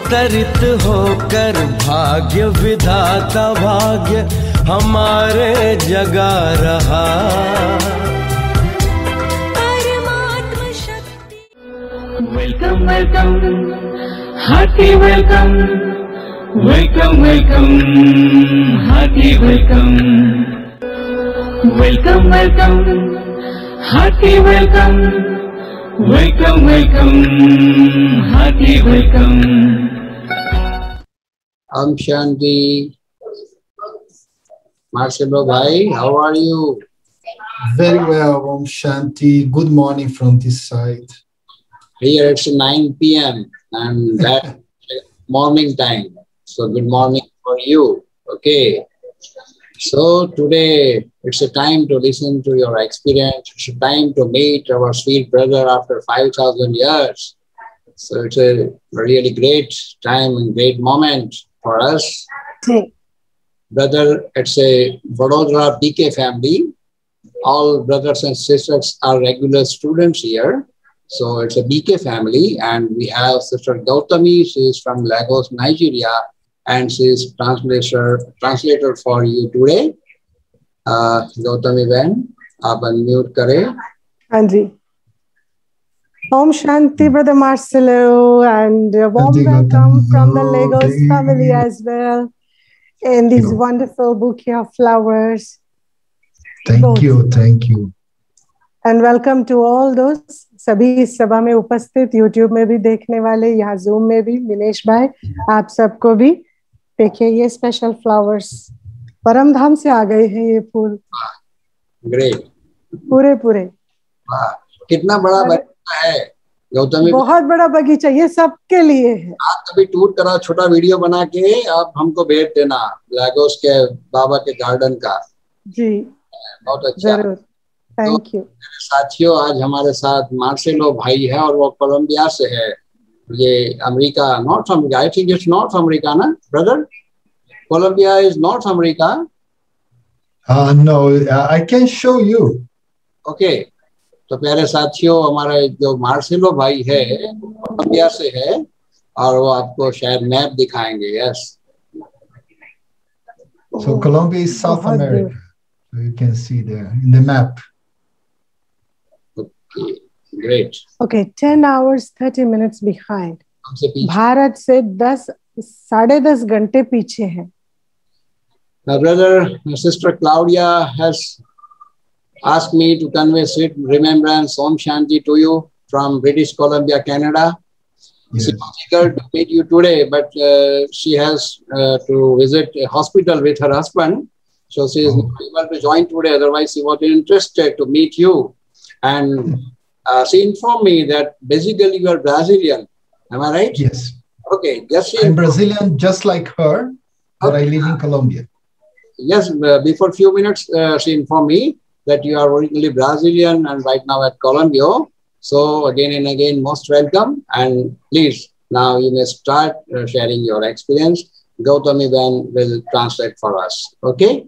अवतरित होकर भाग्य विधाता भाग्य हमारे जगा रहा। परमात्मा शक्ति। Welcome, welcome, hearty welcome, welcome, welcome, hearty welcome, welcome, welcome, hearty welcome, welcome, welcome, hearty welcome. Om Shanti. Marcelo Bhai, how are you? Very well, Om Shanti. Good morning from this side. Here it's 9 p.m. and that morning time. So good morning for you. Okay. So today it's a time to listen to your experience. It's a time to meet our sweet brother after 5,000 years. So it's a really great time and great moment for us. Brother, it's a Vadodara BK family. All brothers and sisters are regular students here. So it's a BK family, and we have Sister Gautami. She is from Lagos, Nigeria, and she is translator for you today. Gautami Ben, आप unmute करें. हाँ जी. Om Shanti, Brother Marcelo, and a warm welcome from the Lagos family as well. In these wonderful bouquet of flowers. Thank you, thank you. And welcome to all those सभी इस सभा में उपस्थित, YouTube में भी देखने वाले, यहाँ Zoom में भी, मिनेश भाई, आप सबको भी. देखिए ये स्पेशल फ्लावर्स परम धाम से आ गए हैं ये फूल. ग्रेट. पूरे पूरे. कितना बड़ा बगीचा है गौतमी? बहुत बड़ा बगीचा, ये सबके लिए है. आप कभी टूर करा, छोटा वीडियो बना के आप हमको भेज देना लागोस के बाबा के गार्डन का. जी बहुत अच्छा. जरूर. Thank you. साथियों, आज हमारे साथ मार्सेलो भाई है और वो कोलंबिया से है. ये America, North America, I think it's North America ना brother? Colombia is North America? No, I can show you. Okay. तो प्यारे साथियों, हमारा जो मार्सेलो भाई है कोलंबिया से है और वो आपको शायद मैप दिखाएंगे. Yes. So Colombia is South America. So you can see there in the map. Okay, great. Okay, 10 hours 30 minutes behind. हमसे पीछे. भारत से 10-10.5 घंटे पीछे है. My brother, my sister Claudia has asked me to convey sweet remembrance, Om Shanti to you from British Columbia, Canada. Yes. She was eager to meet you today, but she has to visit a hospital with her husband. So she is not able to join today. Otherwise, she was interested to meet you. And she informed me that basically you are Brazilian. Am I right? Yes. Okay. Yes, I'm Brazilian, just like her, but I live in Colombia. Yes. Before a few minutes, she informed me that you are originally Brazilian and right now at Colombia. So again and again, most welcome. And please, now you may start sharing your experience. Gautami Ben will translate for us. Okay?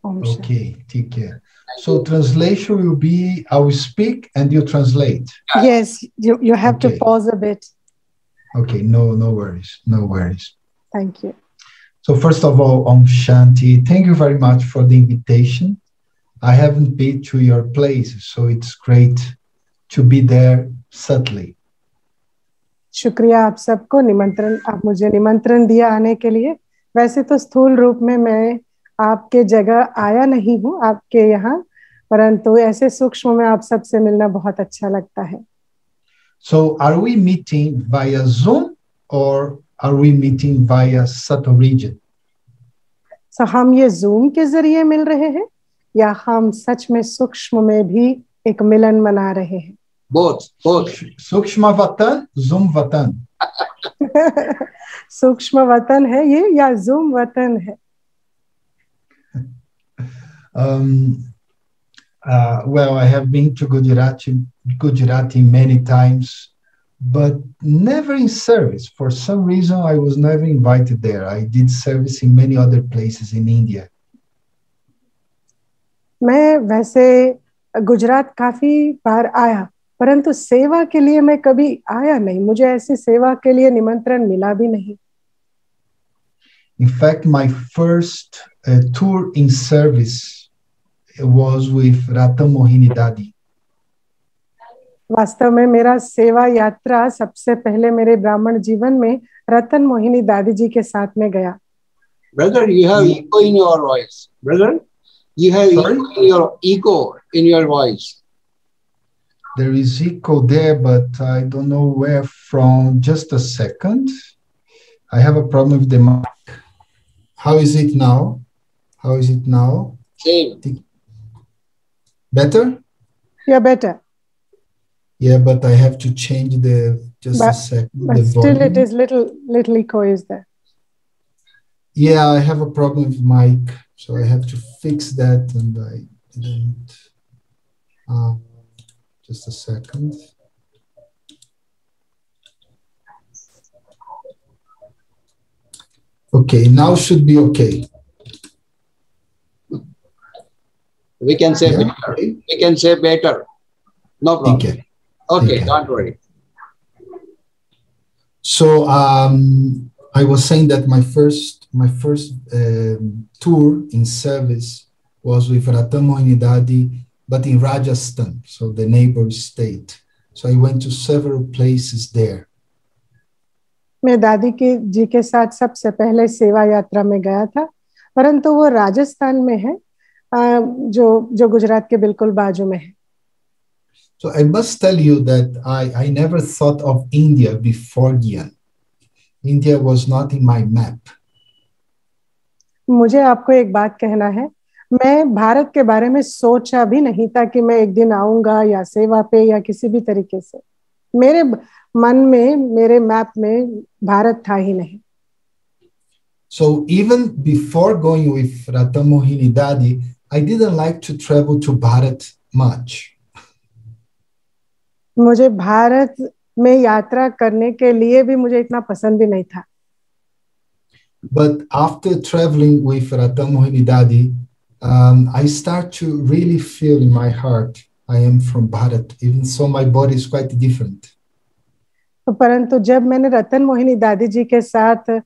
Okay, take care. So translation will be, I will speak and you translate. Yes, you have to pause a bit. Okay, no worries, no worries. Thank you. So first of all, Om Shanti, thank you very much for the invitation. I haven't been to your place, so it's great to be there subtly. शुक्रिया आप सबको निमंत्रण, आप मुझे निमंत्रण दिया आने के लिए. वैसे तो स्थूल रूप में मैं आपके जगह आया नहीं हूँ, आपके यहाँ, परंतु ऐसे सूक्ष्म में आप सबसे मिलना बहुत अच्छा लगता है. So are we meeting via Zoom or are we meeting via Sato region? So हम ये Zoom के जरिए मिल रहे हैं या हम सच में सूक्ष्म में भी एक मिलन मना रहे हैं? Both. सूक्ष्म वतन, Zoom वतन. सूक्ष्म वतन है ये या Zoom वतन है? Well, I have been to Gujarati many times, but never in service. For some reason, I was never invited there. I did service in many other places in India. मैं वैसे गुजरात काफी बार आया, परंतु सेवा के लिए मैं कभी आया नहीं, मुझे ऐसी सेवा के लिए निमंत्रण मिला भी नहीं। In fact, my first tour in service was with Rata Mohini Dadi. वास्तव में मेरा सेवा यात्रा सबसे पहले मेरे ब्राह्मण जीवन में रतन मोहिनी दादी जी के साथ में गया। Brother, you have echo in your voice. Brother, you have echo in your voice. There is echo there, but I don't know where from. Just a second. I have a problem with the mic. How is it now? How is it now? Same. Better? Yeah, better. Yeah, but I have to change a second. But still volume. It is little echo is there. Yeah, I have a problem with mic, so I have to fix that, and I didn't. Just a second. Okay, now should be okay. We can say better. We can say better. No problem. Okay, don't worry. So I was saying that my first tour in service was with Rata Mohini Dadi, but in Rajasthan, so the neighbor state. So I went to several places there. मैं दादी जी के साथ सबसे पहले सेवा यात्रा में गया था, परंतु वो राजस्थान में है, जो गुजरात के बिल्कुल बाजू में है। So I must tell you that I never thought of India before Gyan. India was not in my map. मुझे आपको एक बात कहना है, मैं भारत के बारे में सोचा भी नहीं था कि मैं एक दिन आऊंगा या सेवा पे या किसी भी तरीके से। मेरे मन में, मेरे मैप में भारत था ही नहीं। So even before going with Rata Mohini Dadi, I didn't like to travel to Bharat much. मुझे भारत में यात्रा करने के लिए भी मुझे इतना पसंद भी नहीं था। But after traveling with Rata Mohini Dadi, I start to really feel in my heart I am from Bharat, even so my body is quite different. परंतु जब मैंने रतन मोहिनी दादी जी के साथ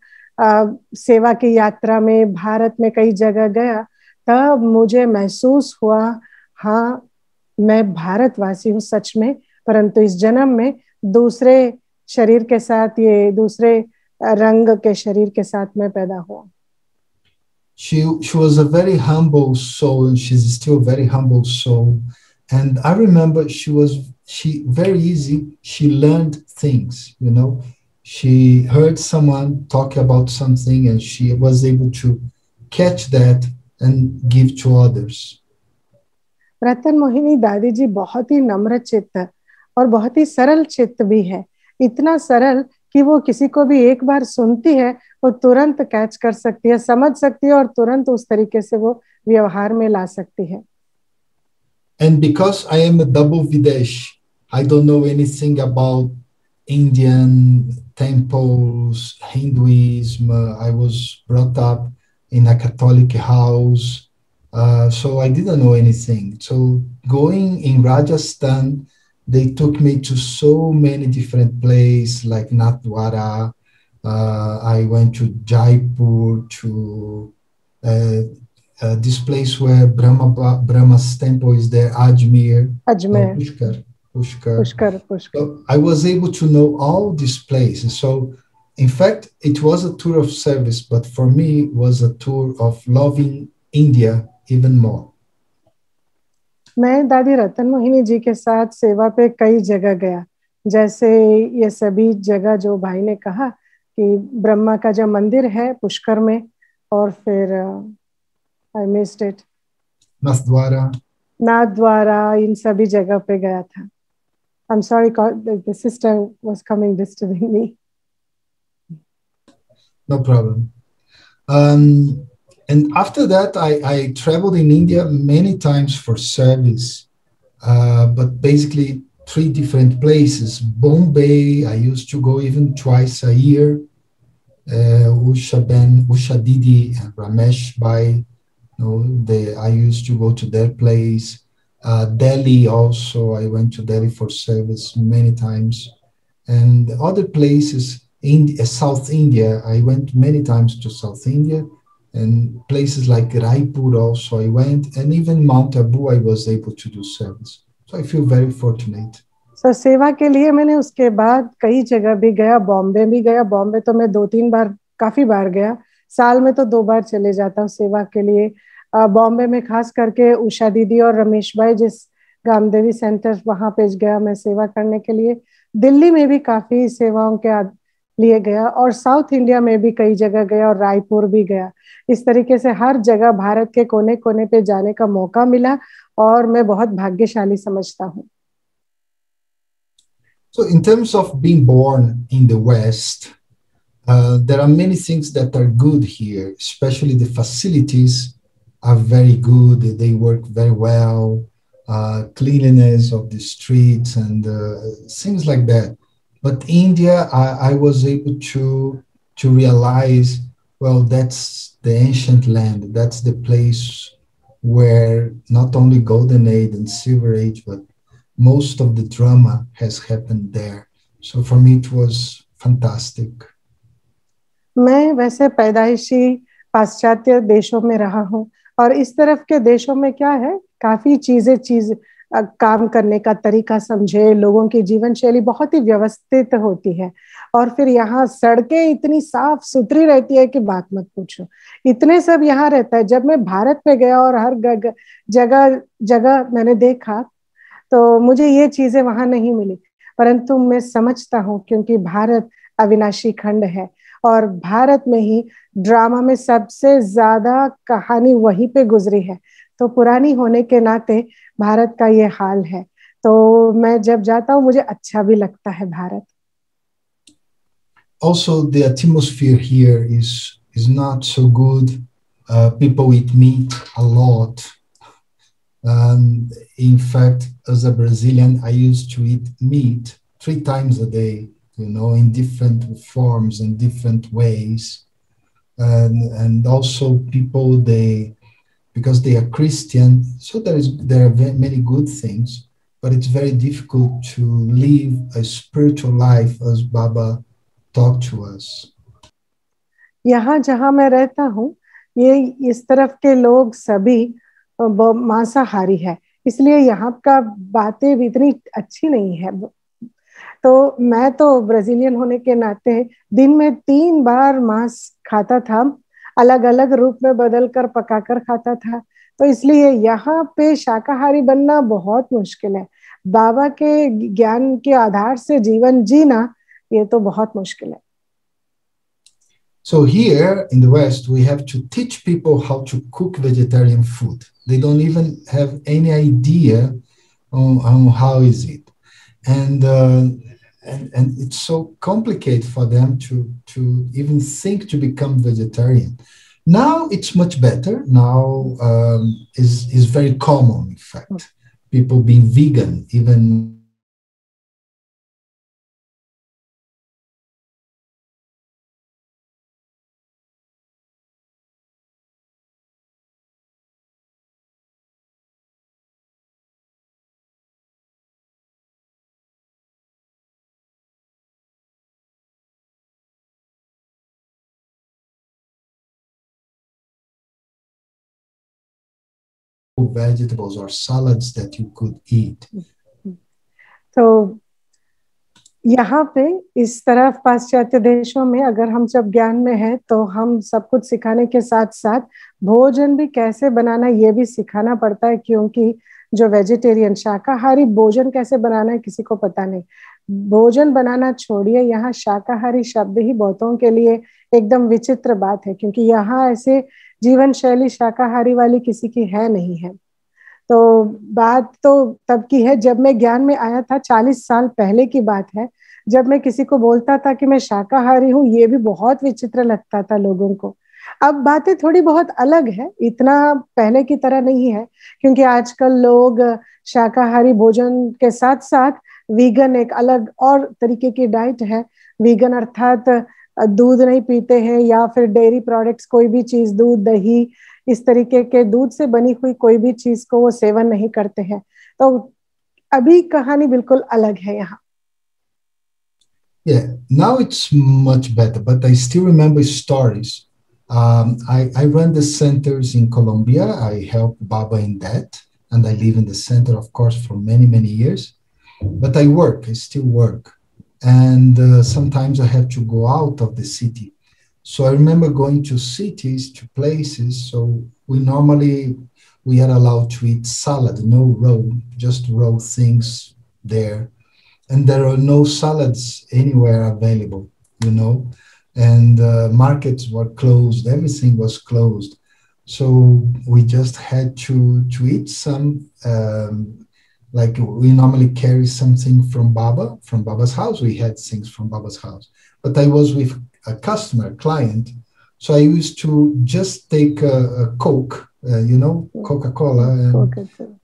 सेवा की यात्रा में भारत में कई जगह गया, तब मुझे महसूस हुआ, हाँ मैं भारतवासी हूँ सच में, परंतु इस जन्म में दूसरे शरीर के साथ, ये दूसरे रंग के शरीर के साथ मैं पैदा हुआ। She was a very humble soul, and she's still a very humble soul. And I remember she very easy, she learned things, you know. She heard someone talk about something and she was able to catch that and give to others. रतन मोहिनी दादी जी बहुत ही नम्र चित्त और बहुत ही सरल चित्त भी है, इतना सरल कि वो किसी को भी एक बार सुनती है, वो तुरंत कैच कर सकती है, समझ सकती है और तुरंत उस तरीके से वो व्यवहार में ला सकती है। And because I am a double Videsh, I don't know anything about Indian temples, Hinduism. I was brought up in a Catholic house, so I didn't know anything. So going in Rajasthan, they took me to so many different places like Nathdwara. I went to Jaipur, to this place where Brahma's temple is there, Ajmer. Pushkar. So I was able to know all these places. So in fact, it was a tour of service, but for me it was a tour of loving India even more. मैं दादी रतन मोहिनी जी के साथ सेवा पे कई जगह गया, जैसे ये सभी जगह जो भाई ने कहा कि ब्रह्मा का जो मंदिर है पुष्कर में, और फिर I missed it, नाथद्वारा, इन सभी जगह पे गया था। I'm sorry, the sister was coming disturbing me. No problem. And after that, I traveled in India many times for service, but basically 3 different places. Bombay, I used to go even twice a year. Usha Didi and Ramesh Bhai, I used to go to their place. Delhi also, I went to Delhi for service many times. And other places in South India, I went many times to South India, and places like Raipur also I went, and even Mount Abu I was able to do service. So I feel very fortunate. So सेवा के लिए मैंने उसके बाद कई जगह भी गया, बॉम्बे भी गया। बॉम्बे तो मैं 2-3 बार, काफी बार गया। साल में तो 2 बार चले जाता हूँ सेवा के लिए। बॉम्बे में खास करके उषा दीदी और रमेश भाई जिस गामदेवी सेंटर, वहां पे गया मैं सेवा करने के लिए। दिल्ली में भी काफी सेवाओं के लिए गया, और साउथ इंडिया में भी कई जगह गया, और रायपुर भी गया। इस तरीके से हर जगह भारत के कोने कोने पे जाने का मौका मिला, और मैं बहुत भाग्यशाली समझता हूँ। So in terms of being born in the West, there are many things that are good here, especially the facilities are very good. They work very well, cleanliness of the streets and things like that. But India, I was able to realize, well, that's the ancient land. That's the place where not only Golden Age and Silver Age, but most of the drama has happened there. So for me, it was fantastic. मैं वैसे पैदाइशी पाश्चात्य देशों में रहा हूँ, और इस तरफ के देशों में क्या है, काफी काम करने का तरीका समझे, लोगों की जीवन शैली बहुत ही व्यवस्थित होती है। और फिर यहाँ सड़कें इतनी साफ सुथरी रहती है कि बात मत पूछो, इतने सब यहाँ रहता है। जब मैं भारत में गया और हर जगह जगह मैंने देखा, तो मुझे ये चीजें वहां नहीं मिली। परंतु मैं समझता हूँ, क्योंकि भारत अविनाशी खंड है, और भारत में ही ड्रामा में सबसे ज्यादा कहानी वहीं पे गुजरी है, तो पुरानी होने के नाते भारत का ये हाल है। तो मैं जब जाता हूँ मुझे अच्छा भी लगता है Bharat. Also, the atmosphere here is not so good. People eat meat a lot. In fact, as a Brazilian, I used to eat meat 3 times a day, in different forms and different ways. And also people, because they are Christian, so there are many good things, but it's very difficult to live a spiritual life as Baba taught to us. यहाँ जहाँ मैं रहता हूँ, ये इस तरफ के लोग सभी मांसाहारी है, इसलिए यहाँ का बातें भी इतनी अच्छी नहीं है। तो मैं तो ब्राजीलियन होने के नाते दिन में 3 बार मांस खाता था, अलग अलग रूप में बदल कर पकाकर खाता था। तो इसलिए यहाँ पे शाकाहारी बनना बहुत मुश्किल है। बाबा के ज्ञान के आधार से जीवन जीना, ये तो बहुत मुश्किल है। So here in the West, we have to teach people how to cook vegetarian food. They don't even have any idea on how is it. And it's so complicated for them to even think to become vegetarian. Now it's much better. Now is very common, in fact. People being vegan, even vegetables or salads that you could eat. तो यहाँ पे इस तरफ पाश्चात्य देशों में अगर हम सब ज्ञान में है, तो हम सब कुछ सिखाने के साथ साथ भोजन भी कैसे बनाना ये भी सिखाना पड़ता है, क्योंकि जो वेजिटेरियन शाकाहारी भोजन कैसे बनाना है किसी को पता नहीं। भोजन बनाना छोड़िए, यहाँ शाकाहारी शब्द ही बहुतों के लिए एकदम विचित्र बात है, क्योंकि यहाँ ऐसे जीवन शैली शाकाहारी वाली किसी की है नहीं है। तो बात तो तब की है जब मैं ज्ञान में आया था, 40 साल पहले की बात है। जब मैं किसी को बोलता था कि मैं शाकाहारी हूँ, ये भी बहुत विचित्र लगता था लोगों को। अब बातें थोड़ी बहुत अलग है, इतना पहले की तरह नहीं है, क्योंकि आजकल लोग शाकाहारी भोजन के साथ साथ वीगन एक अलग और तरीके की डाइट है। वीगन अर्थात दूध नहीं पीते हैं, या फिर डेयरी प्रोडक्ट्स, कोई भी चीज, दूध, दही, इस तरीके के दूध से बनी हुई कोई भी चीज को वो सेवन नहीं करते हैं। तो अभी कहानी बिल्कुल अलग है यहाँ। Yeah, now it's much better, but I still remember stories. I run the centers in Colombia. I help Baba in that, and I live in the center, of course, for many, many years. But I still work. And sometimes I have to go out of the city. So I remember going to cities, to places. So we are allowed to eat salad, no raw, just raw things there. And there are no salads anywhere available, you know, and markets were closed, everything was closed. So we just had to eat some, like we normally carry something from Baba's house. We had things from Baba's house, but I was with a customer, client. So I used to just take a Coke, Coca-Cola,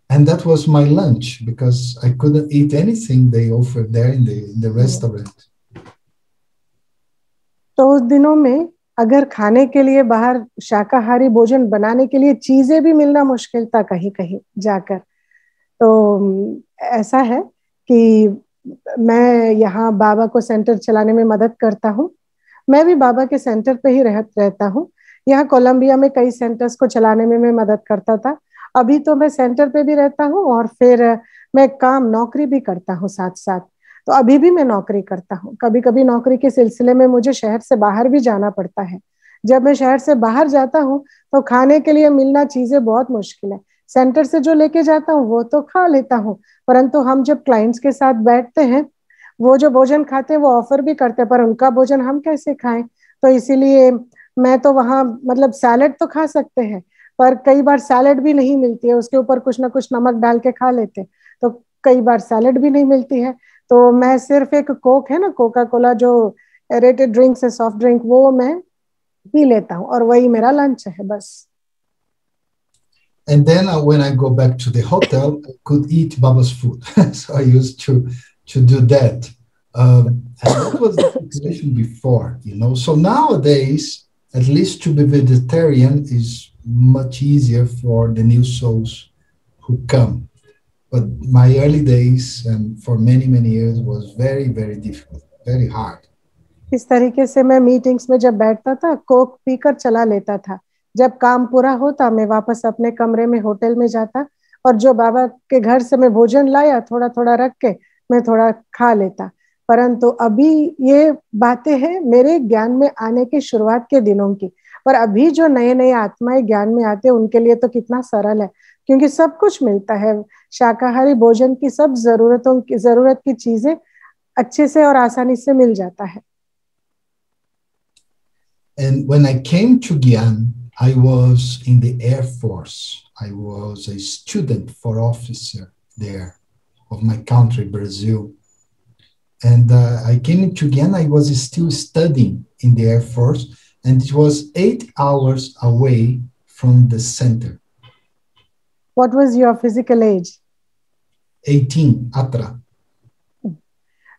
and that was my lunch because I couldn't eat anything they offered there in the restaurant. तो उस दिनों में अगर खाने के लिए बाहर शाकाहारी भोजन बनाने के लिए चीजें भी मिलना मुश्किल था कहीं कहीं जाकर। तो ऐसा है कि मैं यहाँ बाबा को सेंटर चलाने में मदद करता हूँ। मैं भी बाबा के सेंटर पे ही रहता हूँ। यहाँ कोलंबिया में कई सेंटर्स को चलाने में मैं मदद करता था। अभी तो मैं सेंटर पे भी रहता हूँ और फिर मैं नौकरी भी करता हूँ साथ साथ। तो अभी भी मैं नौकरी करता हूँ। कभी कभी नौकरी के सिलसिले में मुझे शहर से बाहर भी जाना पड़ता है। जब मैं शहर से बाहर जाता हूँ तो खाने के लिए मिलना चीजें बहुत मुश्किल है। सेंटर से जो लेके जाता हूँ वो तो खा लेता हूँ, परंतु हम जब क्लाइंट्स के साथ बैठते हैं वो जो भोजन खाते हैं वो ऑफर भी करते हैं, पर उनका भोजन हम कैसे खाएं। तो इसीलिए मैं तो वहाँ मतलब सैलेड तो खा सकते हैं, पर कई बार सैलेड भी नहीं मिलती है, उसके ऊपर कुछ ना कुछ नमक डाल के खा लेते हैं। तो कई बार सैलेड भी नहीं मिलती है, तो मैं सिर्फ एक कोक है ना, कोका कोला जो एरेटेड ड्रिंक्स है, सॉफ्ट ड्रिंक, वो मैं पी लेता हूँ और वही मेरा लंच है बस। And then when I go back to the hotel, I could eat Baba's food. So I used to do that. And that was the situation before, you know. So nowadays, at least to be vegetarian is much easier for the new souls who come. But my early days and for many, many years was very, very difficult, very hard. इस तरीके से मैं meetings में जब बैठता था Coke पीकर चला लेता था। जब काम पूरा होता मैं वापस अपने कमरे में होटल में जाता और जो बाबा के घर से मैं भोजन लाया थोड़ा थोड़ा रख के मैं थोड़ा खा लेता। परंतु अभी ये बातें हैं मेरे ज्ञान में आने की शुरुआत के दिनों की, पर अभी जो नए नए आत्माएं ज्ञान में आते हैं उनके लिए तो कितना सरल है, क्योंकि सब कुछ मिलता है। शाकाहारी भोजन की सब जरूरत की चीजें अच्छे से और आसानी से मिल जाता है। And when I came to Gyan, I was in the Air Force. I was a student for officer there of my country, Brazil. And I came into Gyan, I was still studying in the Air Force, and it was 8 hours away from the center. What was your physical age? 18, Atra.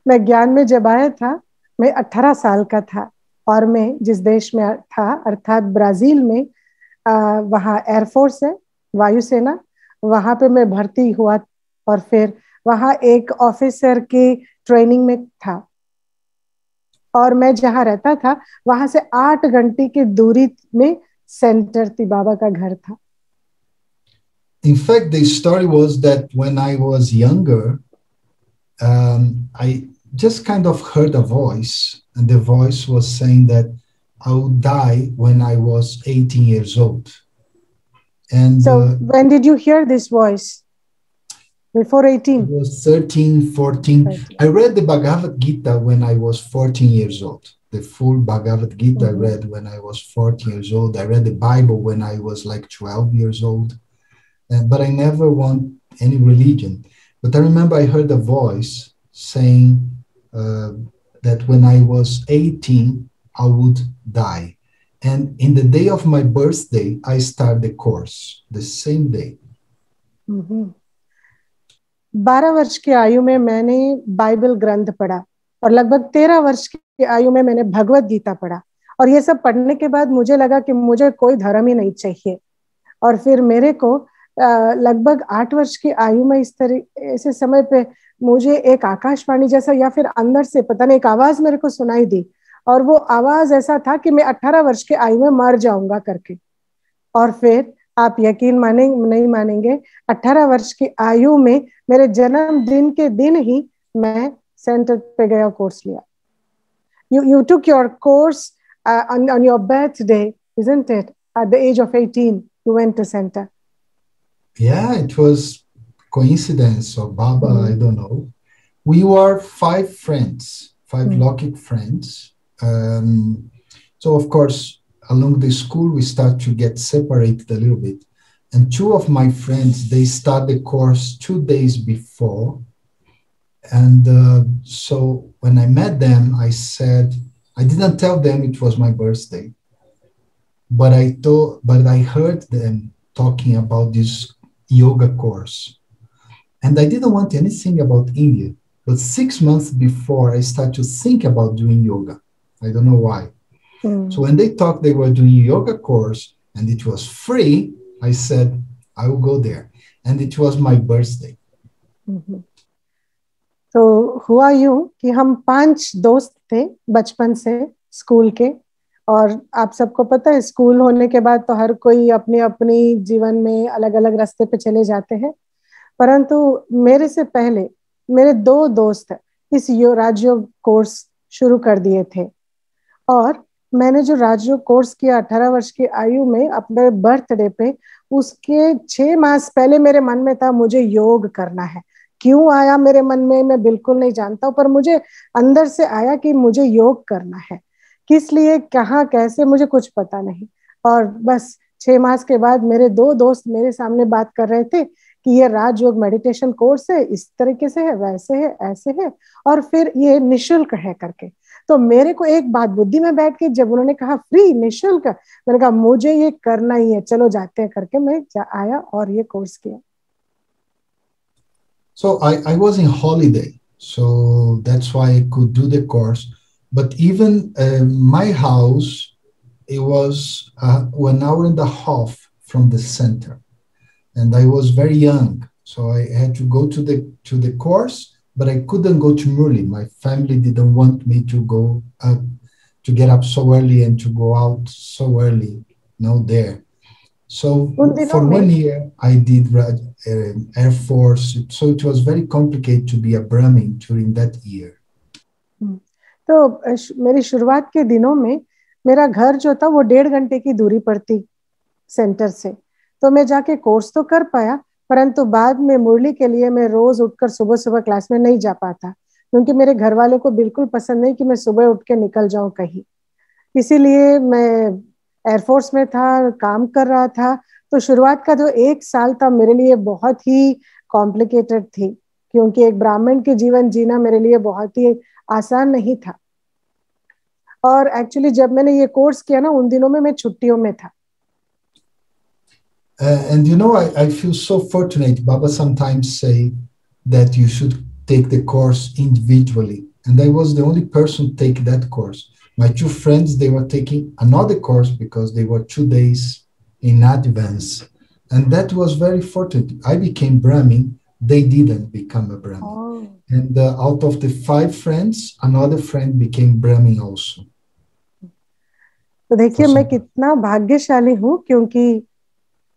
मैं ज्ञान में जब आया था मैं 18 साल का था और मैं जिस देश में था अर्थात ब्राजील में, वहाँ एयरफोर्स है, वायुसेना, वहाँ पे मैं भर्ती हुआ और फिर वहाँ एक ऑफिसर की ट्रेनिंग में था और मैं जहाँ रहता था वहाँ से 8 घंटे की दूरी में सेंटर थी, बाबा का घर था। In fact, the story was that when I was younger, I just kind of heard a voice, and the voice was saying that I would die when I was 18 years old. And so when did you hear this voice? Before 18? I was 13, 14. 13. I read the Bhagavad Gita when I was 14 years old. The full Bhagavad Gita I read when I was 14 years old. I read the Bible when I was like 12 years old. But I never want any religion. But I remember I heard a voice saying that when I was 18, I would die. And in the day of my birthday, I started the course, the same day. 12 वर्ष की आयु में मैंने Bible ग्रंथ पढ़ा और लगभग 13 वर्ष की आयु में मैंने भगवत गीता पढ़ा और ये सब पढ़ने के बाद मुझे लगा कि मुझे कोई धर्म ही नहीं चाहिए, और फिर मेरे को लगभग 8 वर्ष की आयु में इस तरह ऐसे समय पे मुझे एक आकाशवाणी जैसा या फिर अंदर से पता नहीं एक आवाज मेरे को सुनाई दी, और वो आवाज ऐसा था कि मैं 18 वर्ष की आयु में मर जाऊंगा करके। और फिर आप यकीन मानेंगे नहीं मानेंगे, 18 वर्ष की आयु में मेरे जन्मदिन के दिन ही मैं सेंटर पे गया, कोर्स लिया। You took your course on your birthday, isn't it? At the age of 18, you went to center. Yeah, it was coincidence or Baba, I don't know. We were 5 friends, 5 lucky friends. So of course, along the school, we start to get separated a little bit. And 2 of my friends, they start the course 2 days before. And so when I met them, I said, I didn't tell them it was my birthday, but I heard them talking about this yoga course. And I didn't want anything about India. But 6 months before, I started to think about doing yoga. I don't know why. So when they talked they were doing a yoga course and it was free, I said, I will go there. And it was my birthday. तो हुआ यूं कि हम 5 दोस्त थे बचपन से school के, और आप सबको पता है स्कूल होने के बाद तो हर कोई अपनी अपनी जीवन में अलग अलग रास्ते पे चले जाते हैं। परंतु मेरे से पहले मेरे 2 दोस्त इस राजयोग कोर्स शुरू कर दिए थे, और मैंने जो राजयोग कोर्स किया 18 वर्ष की आयु में अपने बर्थडे पे, उसके 6 मास पहले मेरे मन में था मुझे योग करना है। क्यों आया मेरे मन में मैं बिल्कुल नहीं जानता हूँ, पर मुझे अंदर से आया कि मुझे योग करना है। किस लिए, कहाँ, कैसे, मुझे कुछ पता नहीं। और बस 6 मास के बाद मेरे 2 दोस्त मेरे सामने बात कर रहे थे कि ये राजयोग मेडिटेशन कोर्स है, इस तरीके से है, वैसे है, ऐसे है, और फिर ये निशुल्क है करके। तो मेरे को एक बात बुद्धि में बैठ के जब उन्होंने कहा फ्री निशुल्क, मैंने कहा मुझे ये करना ही है, चलो जाते हैं करके मैं आया और ये कोर्स किया। So I was in holiday, so that's why I could do the course. But even my house, it was 1 hour and a half from the center, and I was very young, so I had to go to the course, but I couldn't go to Murli. My family didn't want me to go up, to get up so early and to go out so early, there. So for 1 year, I did Air Force. So it was very complicated to be a Brahmin during that year. तो मेरी शुरुआत के दिनों में मेरा घर जो था वो 1.5 घंटे की दूरी पर थी सेंटर से, तो मैं जाके कोर्स तो कर पाया, परंतु बाद में मुरली के लिए मैं रोज उठकर सुबह सुबह क्लास में नहीं जा पाता, क्योंकि मेरे घर वालों को बिल्कुल पसंद नहीं कि मैं सुबह उठ के निकल जाऊं कहीं। इसीलिए मैं एयरफोर्स में था, काम कर रहा था। तो शुरुआत का जो 1 साल था मेरे लिए बहुत ही कॉम्प्लिकेटेड थी, क्योंकि एक ब्राह्मण के जीवन जीना मेरे लिए बहुत ही आसान नहीं था। और एक्चुअली जब मैंने ये कोर्स किया ना, उन दिनों में मैं छुट्टियों में था। And I feel so fortunate. Baba sometimes say that you should take the course individually. And I was the only person to take that course. My 2 friends, they were taking another course because they were 2 days in advance. And that was very fortunate. I became Brahmin. They didn't become a Brahmin. Oh. And out of the 5 friends, another friend became Brahmin also. तो देखिए मैं कितना भाग्यशाली हूँ, क्योंकि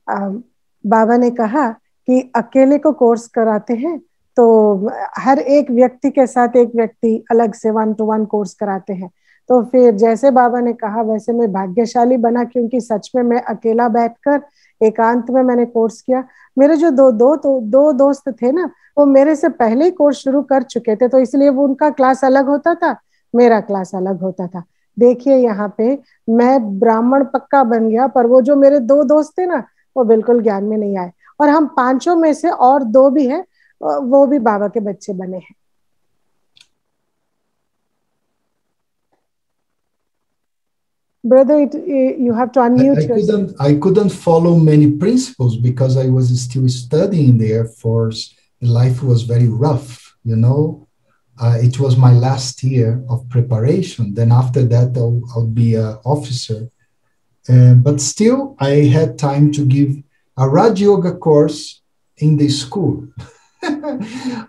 बाबा ने कहा कि अकेले को कोर्स कराते हैं तो हर एक व्यक्ति के साथ एक व्यक्ति अलग से 1-to-1 कोर्स कराते हैं। तो फिर जैसे बाबा ने कहा वैसे मैं भाग्यशाली बना, क्योंकि सच में मैं अकेला बैठकर एकांत में मैंने कोर्स किया। मेरे जो दो दोस्त थे ना, वो मेरे से पहले ही कोर्स शुरू कर चुके थे, तो इसलिए वो उनका क्लास अलग होता था, मेरा क्लास अलग होता था। देखिए यहाँ पे मैं ब्राह्मण पक्का बन गया, पर वो जो मेरे 2 दोस्त थे ना, वो बिल्कुल ज्ञान में नहीं आए। और हम 5 में से और 2 भी हैं, वो भी बाबा के बच्चे बने हैं। Brother, you have to unmute yourself. I couldn't follow many principles because I was still studying in the Air Force. Life was very rough, It was my last year of preparation. Then after that, I'll be an officer. But still, I had time to give a Raj Yoga course in the school.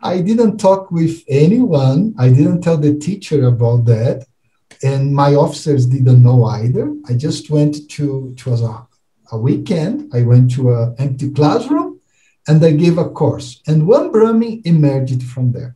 I didn't talk with anyone. I didn't tell the teacher about that. And my officers didn't know either. I just went to, it was a weekend. I went to an empty classroom and I gave a course. And one Brahmin emerged from there.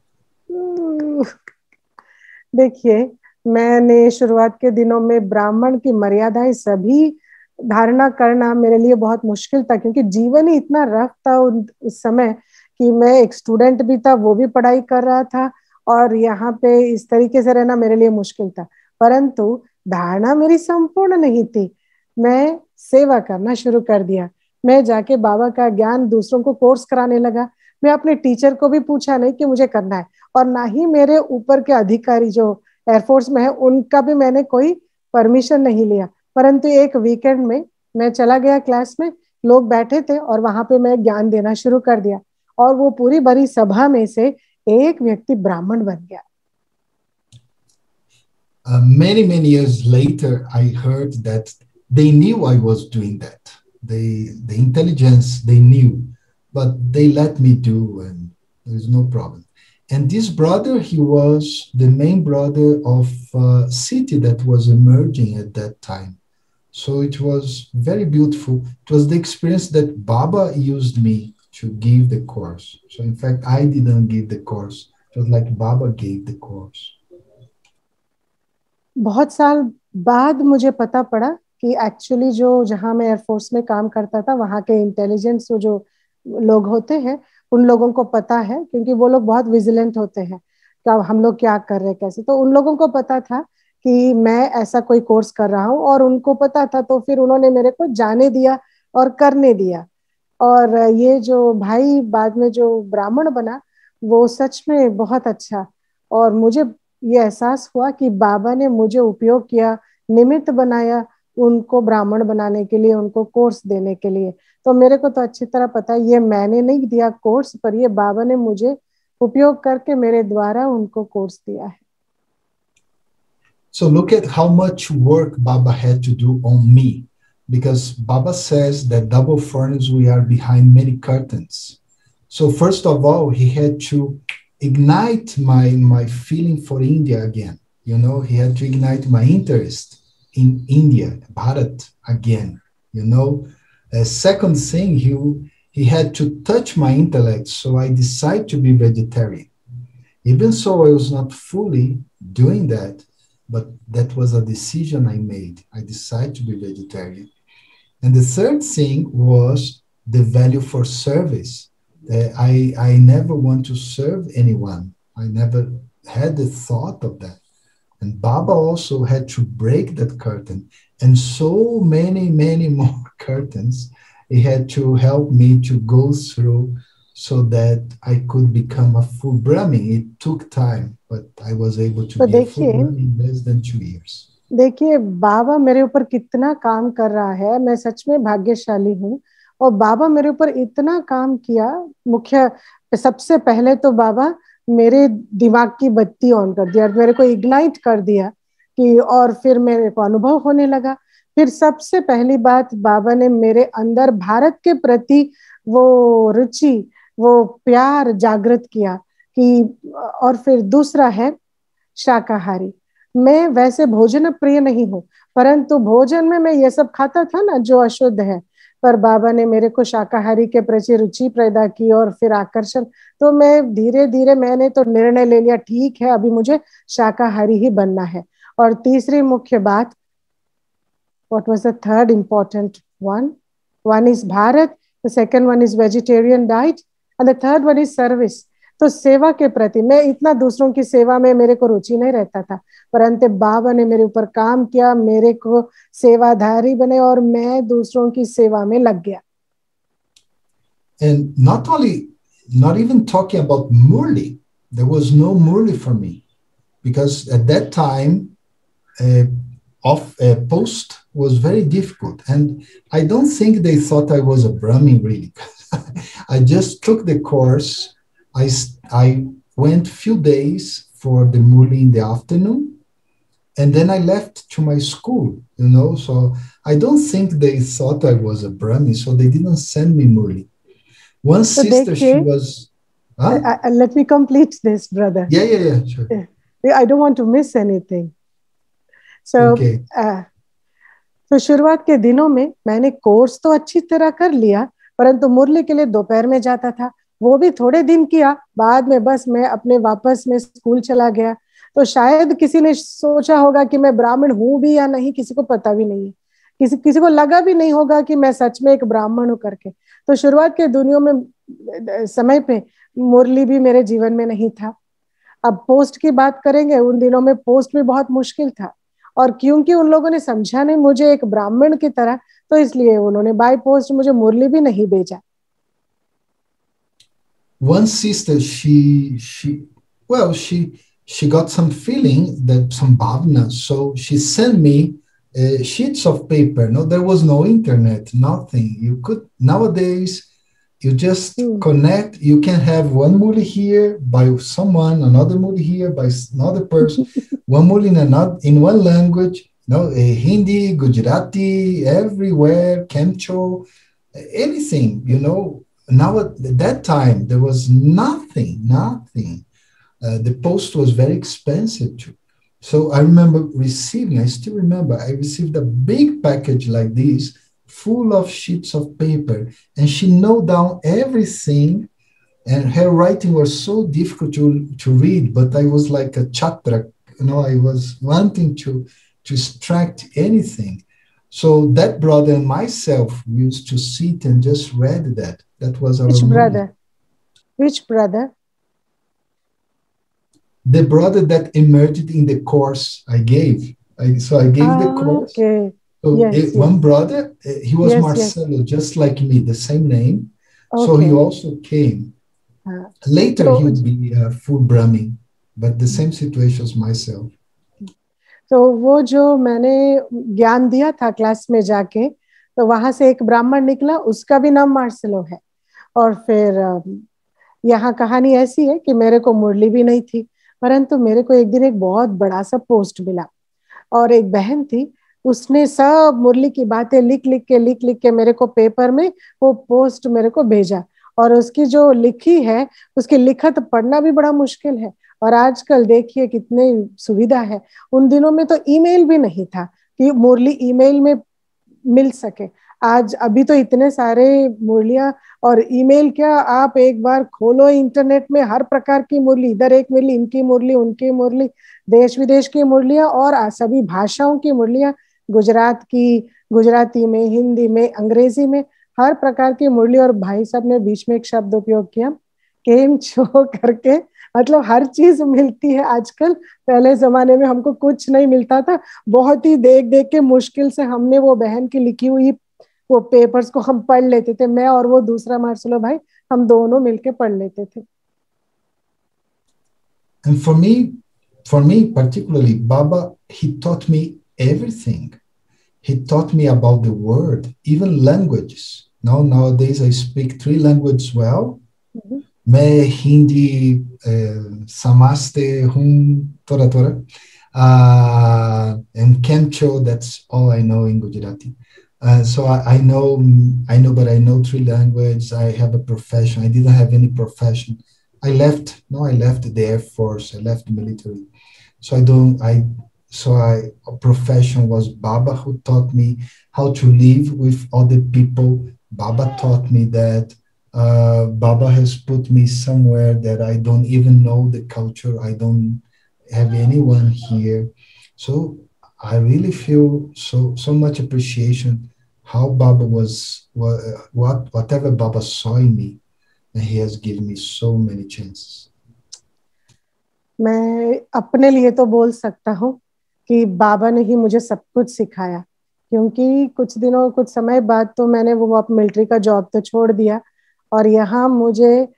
देखिए, मैंने शुरुआत के दिनों में ब्राह्मण की मर्यादाएं सभी धारणा करना मेरे लिए बहुत मुश्किल था, क्योंकि जीवन ही इतना रफ था उस समय कि मैं एक स्टूडेंट भी था, वो भी पढ़ाई कर रहा था, और यहाँ पे इस तरीके से रहना मेरे लिए मुश्किल था। परंतु धारणा मेरी संपूर्ण नहीं थी। मैं सेवा करना शुरू कर दिया। मैं जाके बाबा का ज्ञान दूसरों को कोर्स कराने लगा। मैं अपने टीचर को भी पूछा नहीं कि मुझे करना है, और ना ही मेरे ऊपर के अधिकारी जो एयरफोर्स में है उनका भी मैंने कोई परमिशन नहीं लिया। परंतु एक वीकेंड में मैं चला गया क्लास में, लोग बैठे थे और वहां पे मैं ज्ञान देना शुरू कर दिया, और वो पूरी बड़ी सभा में से एक व्यक्ति ब्राह्मण बन गया। Many years later, I heard that they knew I was doing that. The intelligence, they knew, but they let me do, and there's no problem. And this brother, he was the main brother of a city that was emerging at that time. So it was very beautiful. It was the experience that Baba used me to give the course. So in fact, I didn't give the course. It was like Baba gave the course. बहुत साल बाद मुझे पता पड़ा कि actually जो जहां मैं एयरफोर्स में काम करता था, वहां के इंटेलिजेंस जो लोग होते हैं उन लोगों को पता है, क्योंकि वो लोग बहुत विजिलेंट होते हैं कि हम लोग क्या कर रहे हैं कैसे। तो उन लोगों को पता था कि मैं ऐसा कोई कोर्स कर रहा हूँ, और उनको पता था, तो फिर उन्होंने मेरे को जाने दिया और करने दिया। और ये जो भाई बाद में जो ब्राह्मण बना, वो सच में बहुत अच्छा, और मुझे ये एहसास हुआ कि बाबा ने मुझे उपयोग किया, निमित्त बनाया उनको ब्राह्मण बनाने के लिए, उनको कोर्स देने के लिए। तो मेरे को तो अच्छी तरह पता है, ये मैंने नहीं दिया कोर्स, पर ये बाबा ने मुझे उपयोग करके मेरे द्वारा उनको कोर्स दिया है। So look at how much work Baba had to do on me, because Baba says that double furnace, we are behind many curtains. So first of all, he had to ignite my feeling for India again. You know, he had to ignite my interest in India, Bharat again. You know, second thing, he had to touch my intellect. So I decided to be vegetarian. Even so, I was not fully doing that, but that was a decision I made. I decided to be vegetarian. And the third thing was the value for service. I never want to serve anyone. I never had the thought of that. And Baba also had to break that curtain. And so many more curtains he had to help me to go through so that I could become a full Brahmin. It took time, but I was able to be a full Brahmin in less than 2 years. देखिए बाबा मेरे ऊपर कितना काम कर रहा है। मैं सच में भाग्यशाली हूँ, और बाबा मेरे ऊपर इतना काम किया। मुख्य सबसे पहले तो बाबा मेरे दिमाग की बत्ती ऑन कर दिया, मेरे को इग्नाइट कर दिया कि, और फिर मेरे को अनुभव होने लगा। फिर सबसे पहली बात, बाबा ने मेरे अंदर भारत के प्रति वो रुचि, वो प्यार जागृत किया कि, और फिर दूसरा है शाकाहारी। मैं वैसे भोजन प्रिय नहीं हूँ, परंतु भोजन में मैं ये सब खाता था ना जो अशुद्ध है, पर बाबा ने मेरे को शाकाहारी के प्रति रुचि पैदा की और फिर आकर्षण। तो मैं धीरे धीरे मैंने तो निर्णय ले लिया, ठीक है अभी मुझे शाकाहारी ही बनना है। और तीसरी मुख्य बात, what was the third important one? One is Bharat, the second one is vegetarian diet, and the third one is service. तो सेवा के प्रति मैं इतना दूसरों की सेवा में मेरे को रुचि नहीं रहता था, परंतु बाबा ने मेरे ऊपर काम किया, मेरे को सेवाधारी बने और मैं दूसरों की सेवा में लग गया। And not even talking about Murli, there was no Murli for me, because at that time post was very difficult, and I don't think they thought I was a Brahmin really. I just took the course. I went few days for the Murli in the afternoon, and then I left to my school, so I don't think they thought I was a Brahmin, so they didn't send me Murli. One So sister, she देखिए, was, huh? let me complete this, brother. Yeah, sure. I don't want to miss anything. So, Okay. तो शुरुआत के दिनों में मैंने course तो अच्छी तरह कर लिया, परंतु मुरली के लिए दोपहर में जाता था, वो भी थोड़े दिन किया, बाद में बस मैं अपने वापस में स्कूल चला गया। तो शायद किसी ने सोचा होगा कि मैं ब्राह्मण हूं भी या नहीं, किसी को पता भी नहीं है, किसी को लगा भी नहीं होगा कि मैं सच में एक ब्राह्मण हूं करके। तो शुरुआत के दिनों में समय पे मुरली भी मेरे जीवन में नहीं था। अब पोस्ट की बात करेंगे, उन दिनों में पोस्ट भी बहुत मुश्किल था, और क्योंकि उन लोगों ने समझा नहीं मुझे एक ब्राह्मण की तरह, तो इसलिए उन्होंने बाय पोस्ट मुझे मुरली भी नहीं भेजा। One sister, she got some feeling that some bhavna, so she sent me sheets of paper. No, there was no internet, nothing. You could nowadays, you just connect. You can have one murli here by someone, another murli here by another person, one murli in one language. Hindi, Gujarati, everywhere, Kemcho, anything. Now at that time there was nothing. The post was very expensive too. So I remember I still remember, I received a big package like this, full of sheets of paper, and she noted down everything, and her writing was so difficult to read, but I was like a chatra, I was wanting to extract anything. So that brother and myself used to sit and just read that. That was our brother? Which brother? The brother that emerged in the course I gave. So I gave the course. Okay. So one brother, he was Marcelo, just like me, the same name. Okay. So he also came. Later he would be a full Brahmin, but the same situation as myself. तो वो जो मैंने ज्ञान दिया था class में जाके, तो वहां से एक ब्राह्मण निकला, उसका भी नाम मार्सेलो है। और फिर यहाँ कहानी ऐसी है कि मेरे को मुरली भी नहीं थी, परंतु मेरे को एक दिन एक बहुत बड़ा सा पोस्ट मिला, और एक बहन थी, उसने सब मुरली की बातें लिख के मेरे को पेपर में वो पोस्ट मेरे को भेजा। और उसकी जो लिखी है, उसकी लिखत पढ़ना भी बड़ा मुश्किल है। और आजकल देखिए कितने सुविधा है, उन दिनों में तो ईमेल भी नहीं था कि मुरली ईमेल में मिल सके। अभी तो इतने सारे मुरलियां, और ईमेल क्या, आप एक बार खोलो इंटरनेट में, हर प्रकार की मुरली, इधर एक मुरली, इनकी मुरली, उनकी मुरली, देश विदेश की मुरलियां, और सभी भाषाओं की मुरलियां, गुजरात की, गुजराती में, हिंदी में, अंग्रेजी में, हर प्रकार की मुरली। और भाई साहब ने बीच में एक शब्द उपयोग किया, केम छो करके, मतलब हर चीज मिलती है आजकल। पहले जमाने में हमको कुछ नहीं मिलता था, बहुत ही देख के मुश्किल से हमने वो बहन की लिखी हुई वो पेपर्स को हम पढ़ लेते थे। मैं और वो दूसरा मार्सेलो भाई, हम दोनों मिलके पढ़ लेते थे। And for me particularly, Baba, he taught me everything. He taught me about the world, even languages. Nowadays I speak 3 languages well. मैं Hindi, Samaste, Hum, Tora, and Kemcho, that's all I know in Gujarati. So I know, but I know 3 languages. I have a profession. I didn't have any profession. I left the Air Force. I left the military. So a profession was Baba, who taught me how to live with other people. Baba taught me that. Baba has put me somewhere that I don't even know the culture. I don't have anyone here. So I really feel so much appreciation how Baba whatever Baba saw in me, and he has given me so many chances. मैं अपने लिए तो बोल सकता हूँ कि बाबा ने ही मुझे सब कुछ सिखाया, क्योंकि कुछ समय बाद तो मैंने वो मिलिट्री का जॉब तो छोड़ दिया, और यहाँ मुझे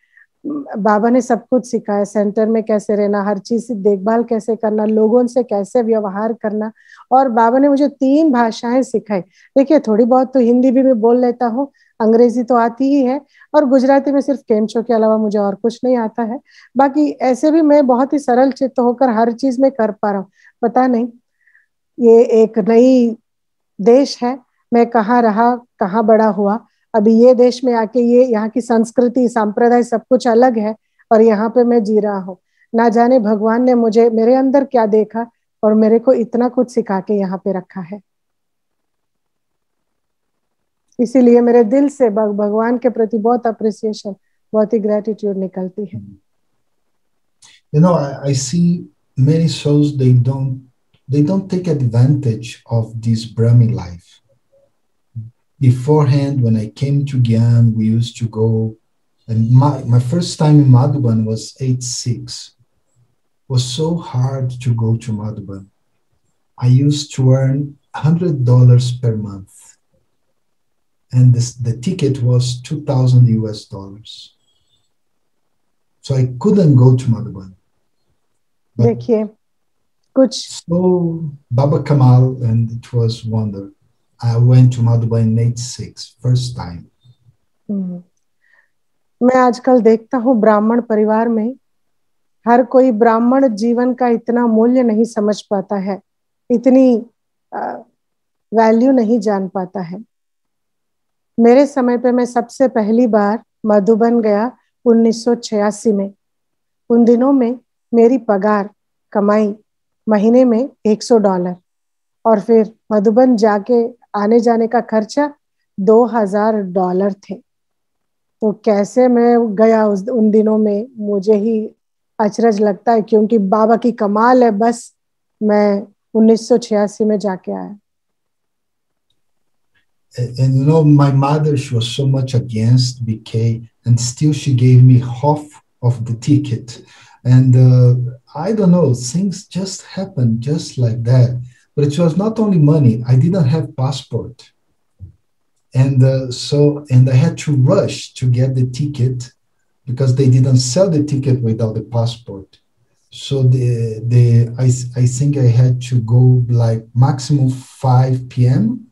बाबा ने सब कुछ सिखाया। सेंटर में कैसे रहना, हर चीज की देखभाल कैसे करना, लोगों से कैसे व्यवहार करना, और बाबा ने मुझे 3 भाषाएं सिखाई। देखिए थोड़ी बहुत तो हिंदी भी मैं बोल लेता हूँ, अंग्रेजी तो आती ही है, और गुजराती में सिर्फ केमचो के अलावा मुझे और कुछ नहीं आता है। बाकी ऐसे भी मैं बहुत ही सरल चित्त होकर हर चीज में कर पा रहा हूँ। पता नहीं ये एक नई देश है, मैं कहाँ रहा, कहाँ बड़ा हुआ, अभी ये देश में आके ये यहाँ की संस्कृति संप्रदाय सब कुछ अलग है और यहाँ पे मैं जी रहा हूँ। ना जाने भगवान ने मुझे मेरे अंदर क्या देखा और मेरे को इतना कुछ सिखा के यहाँ पे रखा है। इसीलिए मेरे दिल से भगवान के प्रति बहुत अप्रिसिएशन, बहुत ही ग्रेटिट्यूड निकलती है। You know, I see many souls, they don't take advantage of this Brahmi life. Beforehand, when I came to Gyan, we used to go, and my first time in Madhuban was 86. It was so hard to go to Madhuban. I used to earn $100 per month, and the ticket was $2,000. So I couldn't go to Madhuban. देखिए कुछ So Baba Kamal, and it was wonder. I went to Madhuban in 86, first time. मैं आजकल देखता हूँ ब्राह्मण परिवार में हर कोई ब्राह्मण जीवन का इतना मूल्य नहीं समझ पाता है, इतनी वैल्यू नहीं जान पाता है। मेरे समय पे मैं सबसे पहली बार मधुबन गया 1986 में। उन दिनों में मेरी पगार कमाई महीने में $100 और फिर मधुबन जाके आने जाने का खर्चा $2000 थे। तो कैसे मैं गया उन दिनों में, मुझे ही अचरज लगता है, क्योंकि बाबा की कमाल है, बस मैं 1986 में जाके आया। And you know, my mother, she was so much against BK, and still she gave me half of the ticket. And I don't know, things just happened just like that. But it was not only money. I didn't have passport. And I had to rush to get the ticket because they didn't sell the ticket without the passport. So I think I had to go like maximum 5 p.m.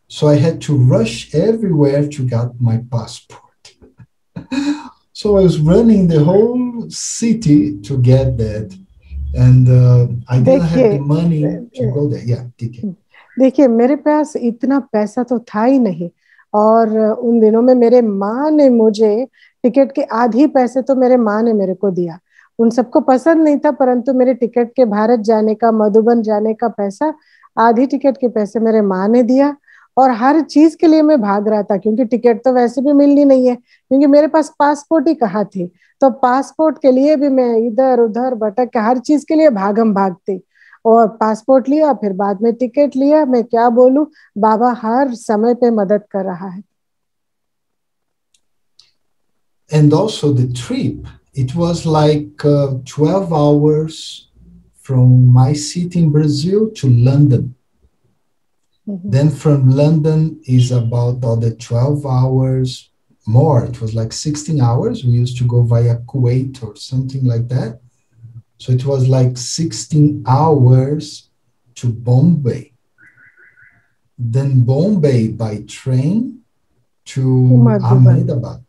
So I had to rush everywhere to get my passport. So I was running the whole city to get that. And I didn't have the money to go there. Yeah, ticket. देखिए मेरे पास इतना पैसा तो था ही नहीं, और उन दिनों में मेरे माँ ने मुझे टिकट के आधी पैसे तो मेरे माँ ने मेरे को दिया। उन सबको पसंद नहीं था, परंतु मेरे टिकट के भारत जाने का, मधुबन जाने का पैसा, आधी टिकट के पैसे मेरे माँ ने दिया। और हर चीज के लिए मैं भाग रहा था, क्योंकि टिकट तो वैसे भी मिलनी नहीं है, क्योंकि मेरे पास पासपोर्ट ही कहाँ थी। तो पासपोर्ट के लिए भी मैं इधर उधर भटक के हर चीज के लिए भागम भागती, और पासपोर्ट लिया, फिर बाद में टिकट लिया। मैं क्या बोलूं, बाबा हर समय पे मदद कर रहा है। And also the trip, it was like 12 hours from my city in Brazil to London. Then from London is about other 12 hours more. It was like 16 hours. We used to go via Kuwait or something like that. So it was like 16 hours to Bombay. Then Bombay by train to Ahmedabad.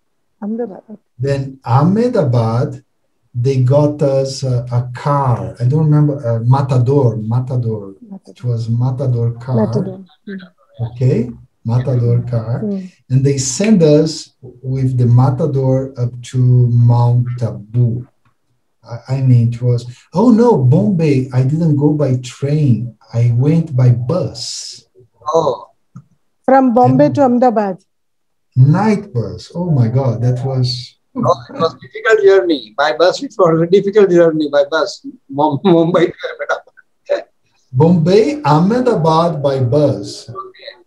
Then Ahmedabad, they got us a car. I don't remember, Matador. It was Matador car. Matador. Okay, Matador car. And they sent us with the Matador up to Mount Abu. I mean, it was, oh no, Bombay, I didn't go by train. I went by bus. Oh. From Bombay to Ahmedabad. Night bus. Oh my God, that was... Oh, it was a difficult journey. By bus, it was a difficult journey by bus. Mumbai to Ahmedabad. Bombay, Ahmedabad by bus.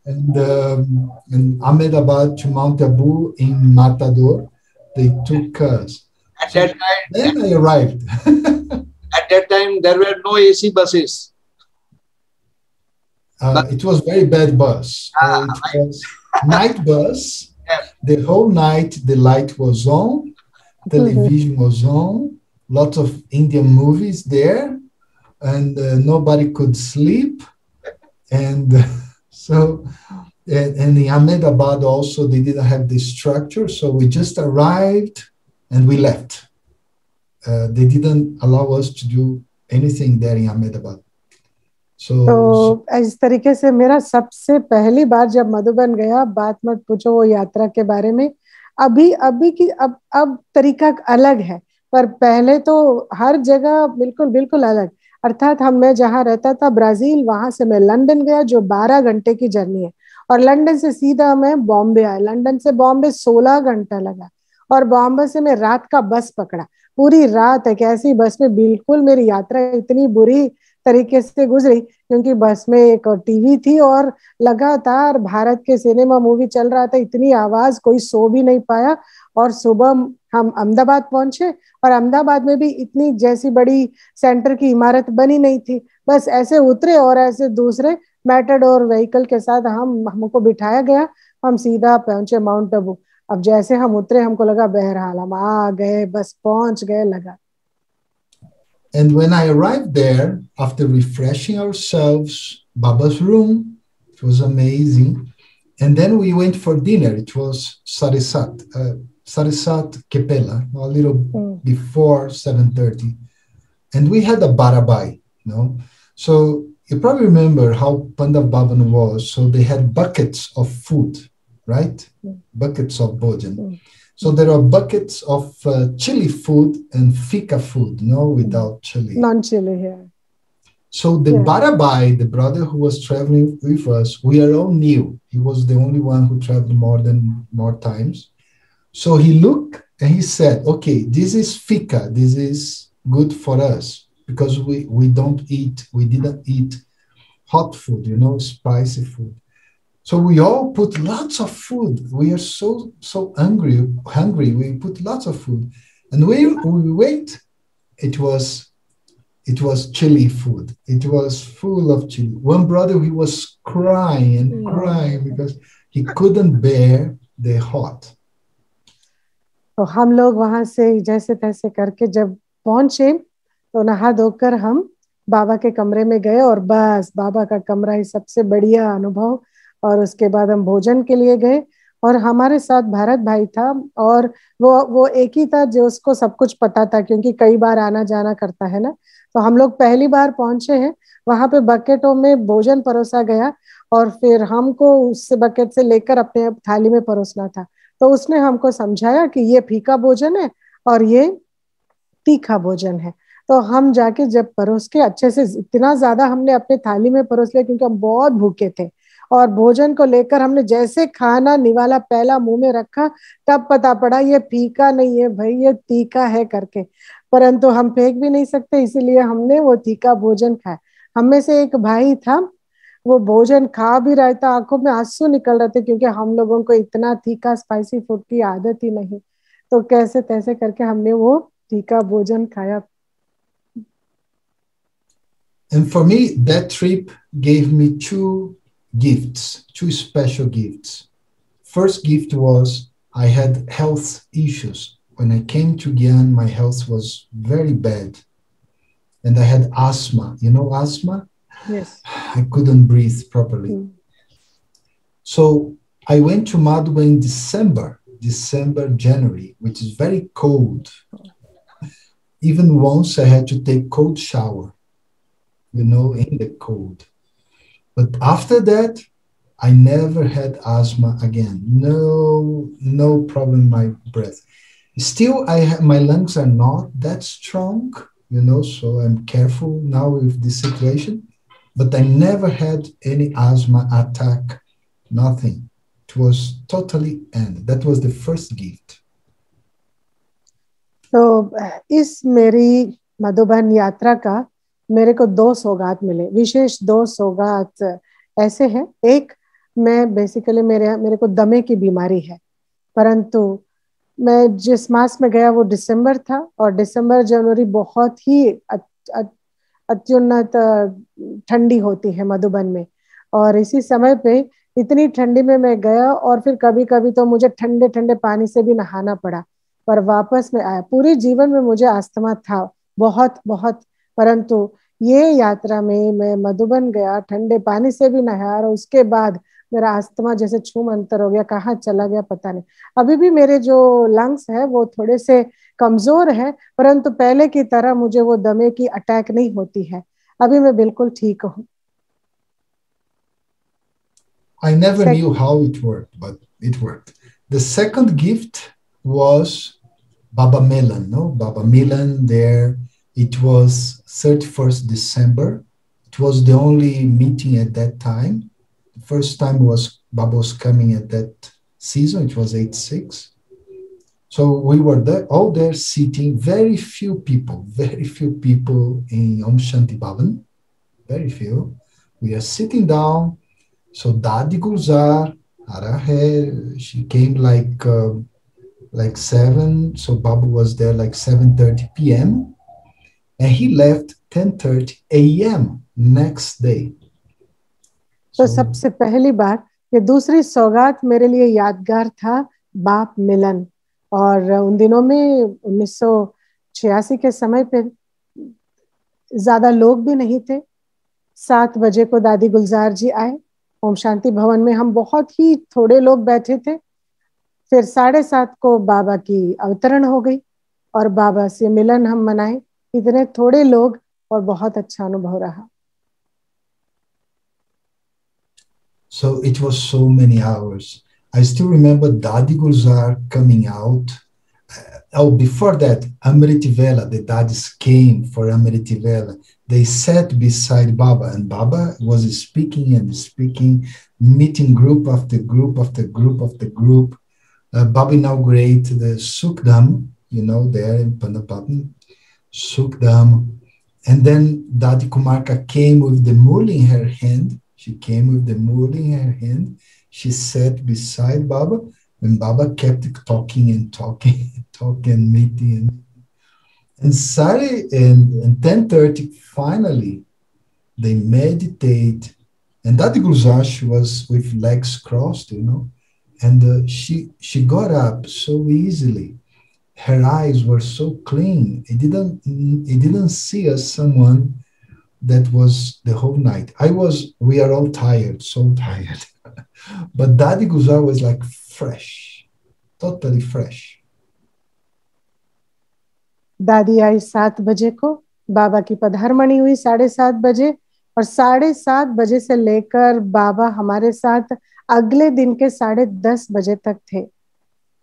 And Ahmedabad to Mount Abu in Matador, they took us. At that time, Then I arrived. at that time, there were no AC buses. It was very bad bus. It was night bus. The whole night, the light was on, television was on, lots of Indian movies there, and nobody could sleep. And so, and in Ahmedabad also, they didn't have the structure. So we just arrived and we left. They didn't allow us to do anything there in Ahmedabad. So तो इस तरीके से मेरा सबसे पहली बार जब मधुबन गया, बात मत पूछो वो यात्रा के बारे में। अभी अभी की अब तरीका अलग है, पर पहले तो हर जगह बिल्कुल बिल्कुल अलग। अर्थात हम मैं जहाँ रहता था ब्राजील, वहां से मैं लंदन गया जो 12 घंटे की जर्नी है, और लंदन से सीधा मैं बॉम्बे आया। लंदन से बॉम्बे 16 घंटा लगा, और बॉम्बे से मैं रात का बस पकड़ा। पूरी रात एक ऐसी बस में, बिल्कुल मेरी यात्रा इतनी बुरी तरीके से गुजरी क्योंकि बस में एक टीवी थी और लगातार भारत के सिनेमा मूवी चल रहा था, इतनी आवाज, कोई सो भी नहीं पाया। और सुबह हम अहमदाबाद पहुंचे, और अहमदाबाद में भी इतनी जैसी बड़ी सेंटर की इमारत बनी नहीं थी। बस ऐसे उतरे और ऐसे दूसरे मैटाडोर व्हीकल के साथ हमको बिठाया गया। हम सीधा पहुंचे माउंट आबू। अब जैसे हम उतरे हमको लगा बहरहाल हम आ गए, बस पहुंच गए लगा। and when I arrived there, after refreshing ourselves, Baba's room, it was amazing. And then we went for dinner. It was Sarisat Kepela, a little before 7:30. And we had a barabai, you know. So you probably remember how Pandav Bhavan was. So they had buckets of food, right? Buckets of bhojan. So there are buckets of chili food and fika food, no, without chili. Non-chili here. So the barabai, the brother who was traveling with us, we are all new. He was the only one who traveled more times. So he looked and he said, okay, this is fika. This is good for us because we didn't eat hot food, you know, spicy food. So we all put lots of food. We are so hungry. We put lots of food. And when we wait, it was chili food. It was full of chili. One brother, he was crying and crying because he couldn't bear the hot. तो हम लोग वहां से जैसे तैसे करके जब पहुंचे तो नहा धोकर हम बाबा के कमरे में गए, और बस बाबा का कमरा ही सबसे बढ़िया अनुभव। और उसके बाद हम भोजन के लिए गए, और हमारे साथ भारत भाई था, और वो एक ही था जो उसको सब कुछ पता था क्योंकि कई बार आना जाना करता है ना। तो हम लोग पहली बार पहुंचे हैं, वहां पे बकेटों में भोजन परोसा गया, और फिर हमको उससे बकेट से लेकर अपने थाली में परोसना था। तो उसने हमको समझाया कि ये फीका भोजन है और ये तीखा भोजन है। तो हम जाके जब परोस के अच्छे से, इतना ज्यादा हमने अपने थाली में परोस लिया क्योंकि हम बहुत भूखे थे, और भोजन को लेकर हमने जैसे खाना निवाला पहला मुंह में रखा, तब पता पड़ा ये फीका नहीं है भाई, ये तीखा है करके। परंतु हम फेंक भी नहीं सकते, इसीलिए हमने वो तीखा भोजन खाया। हम में से एक भाई था, वो भोजन खा भी रहा था, आंखों में आंसू निकल रहे थे क्योंकि हम लोगों को इतना तीखा स्पाइसी फूड की आदत ही नहीं। तो कैसे तैसे करके हमने वो तीखा भोजन खाया। And for me, that trip gave me two special gifts. First gift was I had health issues. When I came to Gyan, my health was very bad. And I had asthma. You know asthma? Yes. I couldn't breathe properly. So I went to Madhya in December, January, which is very cold. Even once I had to take cold shower, you know, in the cold. But after that, I never had asthma again. No problem in my breath. Still, my lungs are not that strong, you know, so I'm careful now with this situation. But I never had any asthma attack, nothing. It was totally end. That was the first gift. तो इस मेरी मधुबन यात्रा का मेरे को 2 सौगात मिले, विशेष 2 सौगात ऐसे हैं। एक, मैं बेसिकली मेरे को दमे की बीमारी है, परंतु मैं जिस मास में गया वो दिसंबर था, और दिसंबर जनवरी बहुत ही अत्युन्नत ठंडी होती है मधुबन में। और इसी समय पे इतनी ठंडी में मैं गया, और फिर कभी कभी तो मुझे ठंडे ठंडे पानी से भी नहाना पड़ा, पर वापस में आया। पूरे जीवन में मुझे अस्थमा था बहुत बहुत, परंतु ये यात्रा में मैं मधुबन गया, ठंडे पानी से भी नहाया, और उसके बाद मेरा अस्थमा जैसे छूमंतर हो गया, कहाँ चला गया पता नहीं। अभी भी मेरे जो लंग्स है वो थोड़े से कमजोर है, परंतु पहले की तरह मुझे वो दमे की अटैक नहीं होती है। अभी मैं बिल्कुल ठीक हूँ। I never knew how it worked, but it worked. The second gift was Baba Milan, no? Baba Milan there. It was 31st December. It was the only meeting at that time. The first time was Baba was coming at that season. It was 86. So we were there, all there sitting, very few people in Om Shanti Bhavan, very few. We are sitting down. So Dadi Gulzar, Arahe, she came like 7. So Babu was there like 7:30 p.m. and he left 10:30 a.m. next day. तो सबसे पहली बार ये दूसरी सौगात मेरे लिए यादगार था बाप मिलन। और उन दिनों में 1986 के समय पे ज्यादा लोग भी नहीं थे। 7 बजे को दादी गुलजार जी आए ओम शांति भवन में। हम बहुत ही थोड़े लोग बैठे थे। फिर 7:30 को बाबा की अवतरण हो गई और बाबा से मिलन हम मनाए। इतने थोड़े लोग और बहुत अच्छा अनुभव रहा। So it was so many hours. I still remember Dadi Gulzar coming out. Before that, Amrit Vela, the Dadis came for Amrit Vela. They sat beside Baba, and Baba was speaking and speaking, meeting group after group after group after group. Baba inaugurated the Sukdam, there in Pandapapan, Sukdam. And then Dadi Kumarka came with the murli in her hand. She came with the murli in her hand. She sat beside Baba, and Baba kept talking and talking and talking, meeting. And Sari and 10:30, finally, they meditate. And Dadi Gulzar, she was with legs crossed, and she got up so easily. Her eyes were so clean. It didn't see as someone that was the whole night. We are all tired, so tired. But Dadi Gulzar was like fresh, totally fresh. दादी आई 7 बजे को, बाबा की पधरामणी हुई 7:30 बजे और 7:30 बजे से लेकर बाबा हमारे साथ अगले दिन के 10:30 बजे तक थे।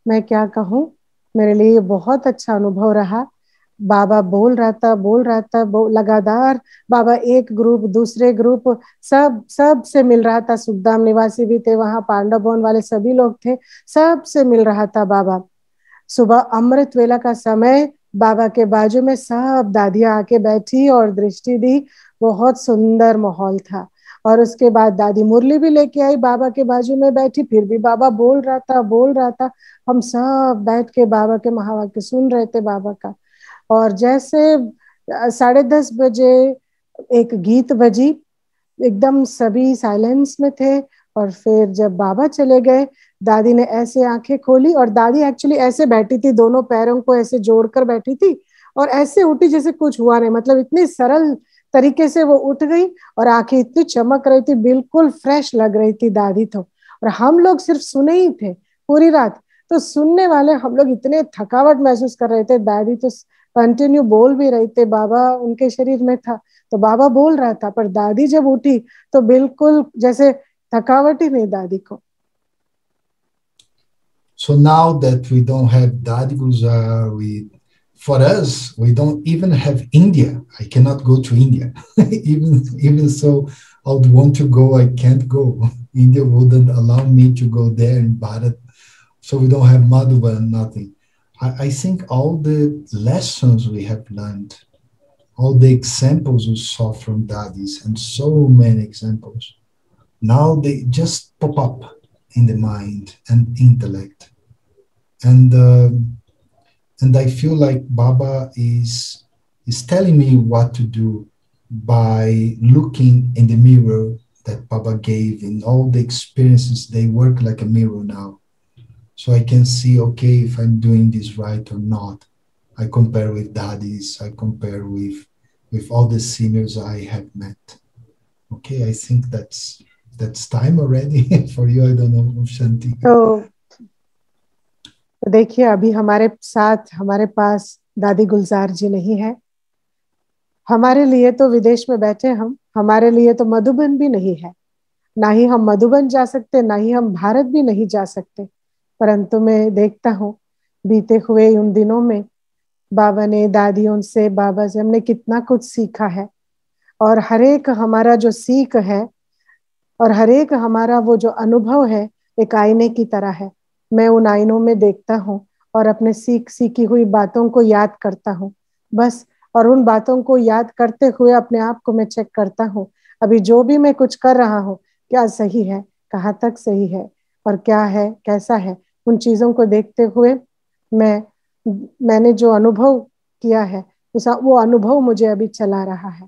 मैं क्या कहूँ, मेरे लिए ये बहुत अच्छा अनुभव रहा। बाबा बोल रहा था लगातार। बाबा एक ग्रुप दूसरे ग्रुप सब से मिल रहा था। सुखदाम निवासी भी थे वहां, पांडव भवन वाले सभी लोग थे, सब से मिल रहा था बाबा। सुबह अमृत वेला का समय बाबा के बाजू में सब दादियां आके बैठी और दृष्टि दी। बहुत सुंदर माहौल था। और उसके बाद दादी मुरली भी लेके आई, बाबा के बाजू में बैठी। फिर भी बाबा बोल रहा था। हम सब बैठ के बाबा के महावाक्य सुन रहे थे बाबा का। और जैसे 10:30 बजे एक गीत बजी, एकदम सभी साइलेंस में थे। और फिर जब बाबा चले गए, दादी ने ऐसे आंखें खोली और दादी एक्चुअली ऐसे बैठी थी, दोनों पैरों को ऐसे जोड़कर बैठी थी और ऐसे उठी जैसे कुछ हुआ नहीं। मतलब इतनी सरल तरीके से वो उठ गई और आंखें इतनी चमक रही थी, बिल्कुल फ्रेश लग रही थी दादी तो। और हम लोग सिर्फ सुने ही थे पूरी रात। तो सुनने वाले हम लोग इतने थकावट महसूस कर रहे थे। दादी तो कंटिन्यू बोल भी रहे थे, बाबा उनके शरीर में था तो बाबा बोल रहा था, पर दादी जब उठी तो बिल्कुल जैसे थकावट ही नहीं दादी को। So now that we don't have Dadi Gulzar, for us, we don't even have India. I cannot go to India. even so, I would want to go, I can't go. India wouldn't allow me to go there in Bharat. So we don't have Madhuban, nothing. I think all the lessons we have learned, all the examples we saw from Dadis, and so many examples, now they just pop up in the mind and intellect. And I feel like Baba is telling me what to do by looking in the mirror that Baba gave in all the experiences. They work like a mirror now. So I can see, okay, if I'm doing this right or not. I compare with Dadis, I compare with all the seniors I have met. Okay, I think that's time already for you. I don't know, Shanti. तो देखिए, अभी हमारे साथ हमारे पास दादी गुलजार जी नहीं है। हमारे लिए तो विदेश में बैठे हम, हमारे लिए तो मधुबन भी नहीं है। ना ही हम मधुबन जा सकते, ना ही हम भारत भी नहीं जा सकते। परंतु मैं देखता हूँ बीते हुए उन दिनों में बाबा ने, दादियों से, बाबा से हमने कितना कुछ सीखा है। और हर एक हमारा जो सीख है और हर एक हमारा वो जो अनुभव है एक आईने की तरह है। मैं उन आईनों में देखता हूँ और अपने सीखी हुई बातों को याद करता हूँ बस। और उन बातों को याद करते हुए अपने आप को मैं चेक करता हूँ, अभी जो भी मैं कुछ कर रहा हूँ क्या सही है, कहाँ तक सही है और क्या है, कैसा है। उन चीजों को देखते हुए मैंने जो अनुभव किया है वो अनुभव मुझे अभी चला रहा है।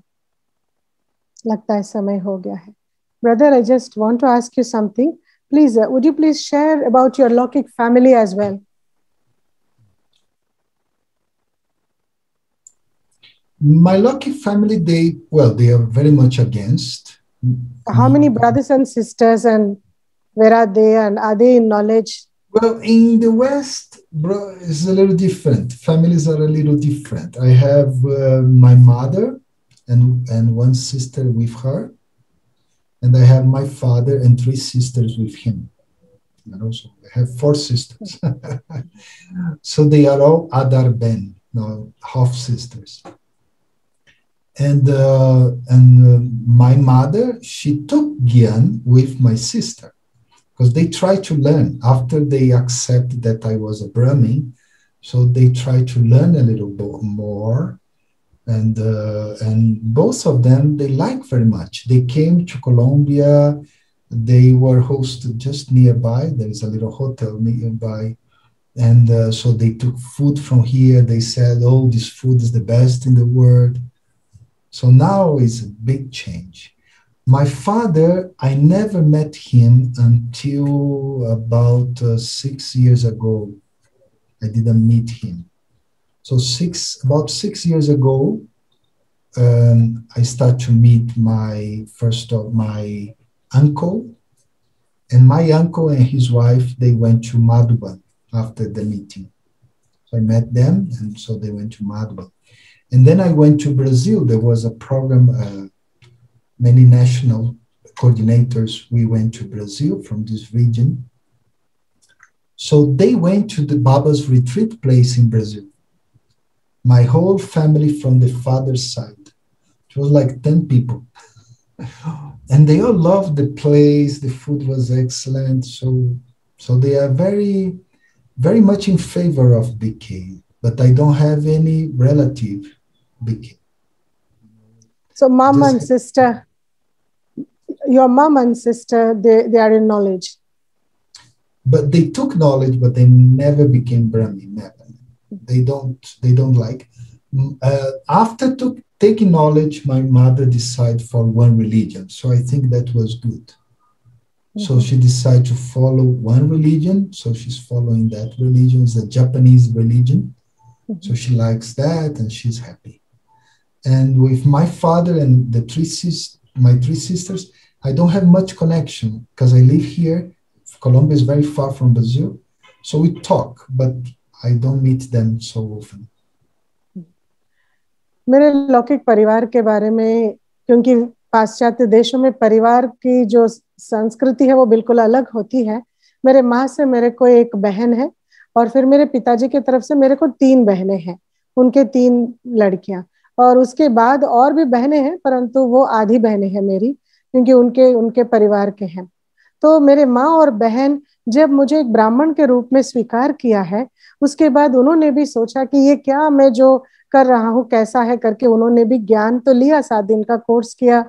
लगता है समय हो गया है। Brother, I just want to ask you something. Please, would you please share about your Lokik family as well? My lucky family, they are very much against. How many brothers and sisters, and where are they, and are they in knowledge? Well, in the West, bro, it's a little different. Families are a little different. I have my mother and one sister with her, and I have my father and three sisters with him. And also, I have four sisters. So they are all Adar Ben, half sisters. And my mother, she took Gyan with my sister because they tried to learn after they accepted that I was a Brahmin. So they tried to learn a little bit more. And both of them, they like very much. They came to Colombia. They were hosted just nearby. There is a little hotel nearby. And so they took food from here. They said, oh, this food is the best in the world. So now it's a big change. My father, I never met him until about 6 years ago. I didn't meet him. So about 6 years ago, I started to meet my uncle. And my uncle and his wife, they went to Madhuban after the meeting. So I met them, and so they went to Madhuban. And then I went to Brazil. There was a program, many national coordinators, we went to Brazil from this region. So they went to the Baba's retreat place in Brazil. My whole family from the father's side. It was like 10 people. And they all loved the place. The food was excellent. So they are very, very much in favor of BK. But I don't have any relative BK. So mom and sister, your mom and sister, they are in knowledge. But they took knowledge, but they never became Brahmin. Never. They don't like. After taking knowledge, my mother decided for one religion. So I think that was good. Mm-hmm. So she decided to follow one religion. So she's following that religion. It's a Japanese religion. Mm-hmm. So she likes that and she's happy. And with my father and my three sisters, I don't have much connection because I live here. Colombia is very far from Brazil. So we talk, but I don't meet them so often. मेरे लौकिक परिवार के बारे में, क्योंकि पाश्चात्य देशों में परिवार की जो संस्कृति है वो बिल्कुल अलग होती है। मेरे माँ से मेरे को एक बहन है और फिर मेरे पिताजी की तरफ से मेरे को 3 बहनें हैं, उनके 3 लड़कियां, और उसके बाद और भी बहनें हैं, परंतु वो आधी बहनें हैं मेरी, क्योंकि उनके परिवार के हैं। तो मेरे माँ और बहन जब मुझे एक ब्राह्मण के रूप में स्वीकार किया है, उसके बाद उन्होंने भी सोचा कि ये क्या मैं जो कर रहा हूँ कैसा है करके उन्होंने भी ज्ञान तो लिया, 7 दिन का कोर्स किया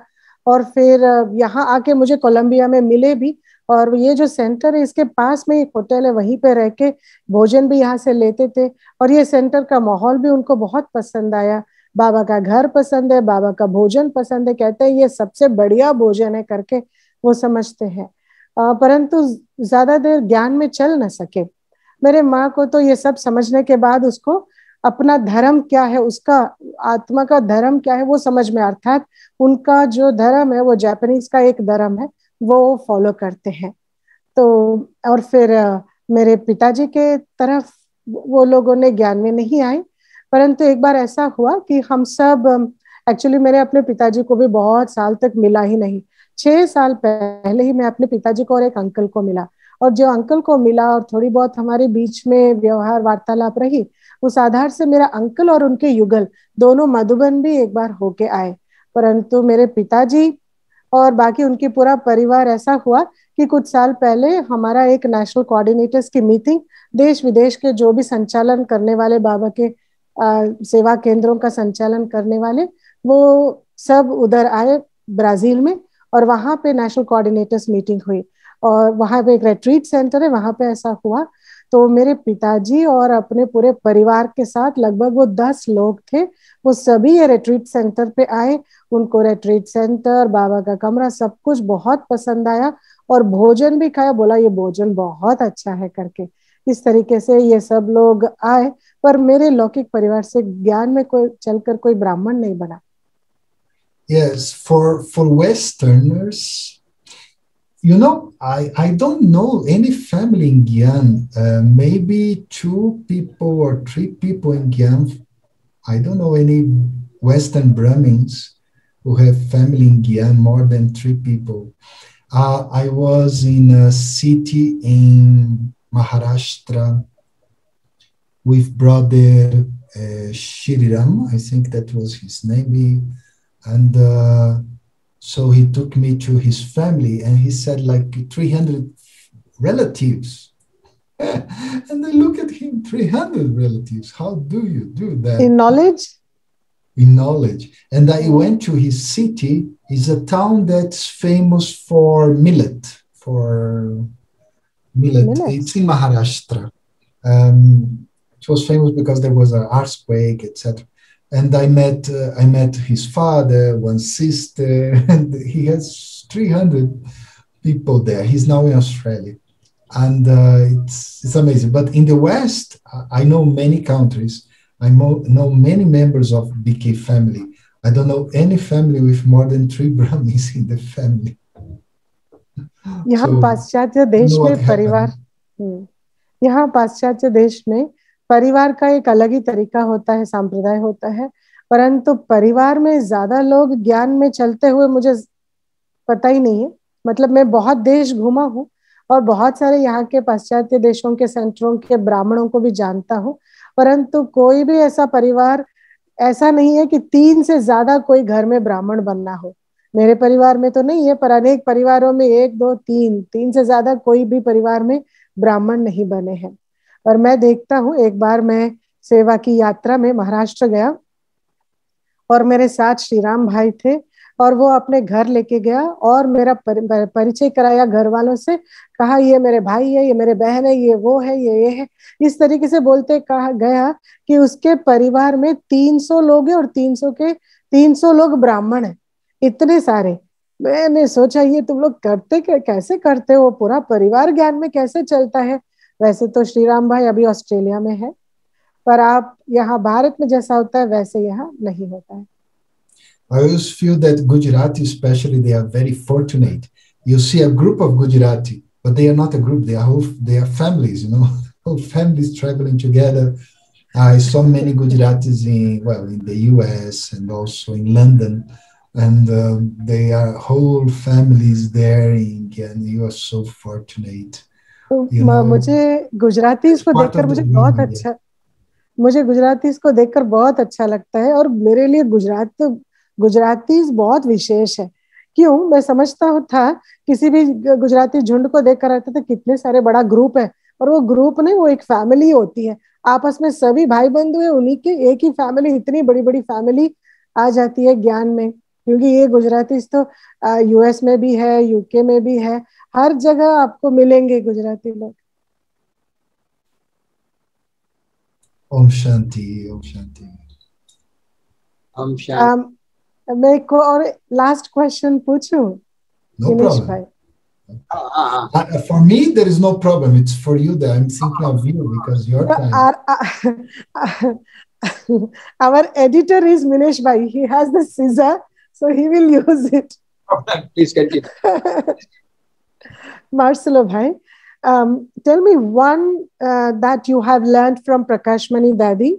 और फिर यहाँ आके मुझे कोलंबिया में मिले भी। और ये जो सेंटर है इसके पास में एक होटल है, वहीं पे रह के भोजन भी यहाँ से लेते थे और ये सेंटर का माहौल भी उनको बहुत पसंद आया। बाबा का घर पसंद है, बाबा का भोजन पसंद है, कहते हैं ये सबसे बढ़िया भोजन है करके वो समझते हैं। परंतु ज्यादा देर ज्ञान में चल न सके। मेरे माँ को तो ये सब समझने के बाद उसको अपना धर्म क्या है, उसका आत्मा का धर्म क्या है वो समझ में, अर्थात उनका जो धर्म है वो जापानीज का एक धर्म है वो फॉलो करते हैं। तो और फिर मेरे पिताजी के तरफ वो लोगों ने ज्ञान में नहीं आए, परंतु एक बार ऐसा हुआ कि हम सब एक्चुअली मेरे अपने पिताजी को भी बहुत साल तक मिला ही नहीं, 6 साल पहले ही मैं अपने पिताजी को और एक अंकल को मिला, और जो अंकल को मिला और थोड़ी बहुत हमारे बीच में व्यवहार वार्तालाप रही, उस आधार से मेरा अंकल और उनके युगल दोनों मधुबन भी एक बार होके आए। परंतु मेरे पिताजी और बाकी उनकी पूरा परिवार, ऐसा हुआ कि कुछ साल पहले हमारा एक नेशनल कोऑर्डिनेटर्स की मीटिंग, देश विदेश के जो भी संचालन करने वाले बाबा के सेवा केंद्रों का संचालन करने वाले, वो सब उधर आए ब्राजील में, और वहां पे नेशनल कोऑर्डिनेटर्स मीटिंग हुई, और वहां पे एक रिट्रीट सेंटर है, वहां पे ऐसा हुआ। तो मेरे पिताजी और अपने पूरे परिवार के साथ लगभग वो 10 लोग थे, वो सभी ये रिट्रीट सेंटर पे आए। उनको रिट्रीट सेंटर, बाबा का कमरा, सब कुछ बहुत पसंद आया, और भोजन भी खाया, बोला ये भोजन बहुत अच्छा है करके। इस तरीके से ये सब लोग आए, पर मेरे लौकिक परिवार से ज्ञान में कोई चलकर कोई ब्राह्मण नहीं बना। Yes, for Westerners, you know, I don't know any family in Gyan. Maybe 2 people or 3 people in Gyan. I don't know any Western Brahmins who have family in Gyan, more than 3 people. I was in a city in Maharashtra with brother Shriram, I think that was his name. And so he took me to his family, and he said like 300 relatives. And I look at him, 300 relatives. How do you do that? In knowledge? In knowledge. And I went to his city. It's a town that's famous for millet. Millet. It's in Maharashtra. It was famous because there was an earthquake, etc. And I met his father, one sister, and he has 300 people there. He's now in Australia, and it's amazing. But in the West, I know many countries. I know many members of BK family. I don't know any family with more than 3 Brahmins in the family. यहाँ पाश्चात्य देश में परिवार, यहाँ पाश्चात्य देश में परिवार का एक अलग ही तरीका होता है, संप्रदाय होता है, परंतु परिवार में ज्यादा लोग ज्ञान में चलते हुए मुझे पता ही नहीं है। मतलब मैं बहुत देश घूमा हूँ और बहुत सारे यहाँ के पाश्चात्य देशों के सेंटरों के ब्राह्मणों को भी जानता हूँ, परंतु कोई भी ऐसा परिवार ऐसा नहीं है कि 3 से ज्यादा कोई घर में ब्राह्मण बनना हो। मेरे परिवार में तो नहीं है, पर अनेक परिवारों में 1, 2, 3 से ज्यादा कोई भी परिवार में ब्राह्मण नहीं बने हैं। और मैं देखता हूँ, एक बार मैं सेवा की यात्रा में महाराष्ट्र गया और मेरे साथ श्रीराम भाई थे, और वो अपने घर लेके गया और मेरा परिचय कराया घर वालों से, कहा ये मेरे भाई है, ये मेरे बहन है, ये वो है, ये है। इस तरीके से बोलते कहा गया कि उसके परिवार में 300 लोग हैं और 300 लोग ब्राह्मण हैं, इतने सारे। मैंने सोचा ये तुम लोग करते कैसे करते हो, पूरा परिवार ज्ञान में कैसे चलता है। वैसे तो श्रीराम भाई अभी ऑस्ट्रेलिया में है, पर आप यहाँ भारत में जैसा होता है वैसे यहाँ नहीं होता है। I always feel that Gujarati especially, they are very fortunate. You see a group of Gujarati, but they are not a group, they are families, you know, whole families traveling together. I saw many Gujaratis in the US and also in London, and they are whole families there, and you are so fortunate. मुझे Gujaratis को देखकर बहुत अच्छा लगता है, और मेरे लिए गुजरातीज बहुत विशेष है। क्यों? मैं समझता था किसी भी गुजराती झुंड को देखकर रहता था कितने सारे बड़ा ग्रुप है, और वो ग्रुप नहीं, वो एक फैमिली होती है, आपस में सभी भाई बंधु है, उन्हीं के एक ही फैमिली, इतनी बड़ी बड़ी फैमिली आ जाती है ज्ञान में। क्योंकि ये गुजराती तो यूएस में भी है, यूके में भी है, हर जगह आपको मिलेंगे गुजराती लोग। ओम शांति, ओम शांति, ओम शांति। मैं को और लास्ट क्वेश्चन पूछूं? No problem. For me, there is no problem. It's for you that I'm thinking of you because your time. Our editor is Minesh Bhai. He has the scissor, so he will use it. Please continue. Marcelo Bhai, tell me one that you have learned from Prakashmani Dadi.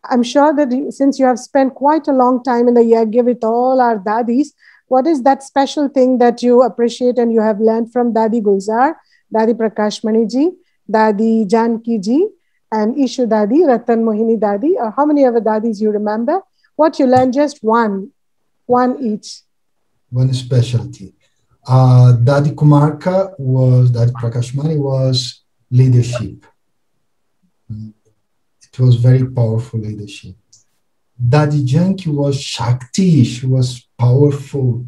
I'm sure that since you have spent quite a long time in the Yagya with all our dadis, what is that special thing that you appreciate and you have learned from Dadi Gulzar, Dadi Prakashmani ji, Dadi Janki ji, and Ishu Dadi, Ratan Mohini Dadi, or how many other Dadis you remember? What you learned, just one each. One specialty. Dadi Prakashmani was leadership. It was very powerful leadership. Dadi Janki was Shakti. She was powerful.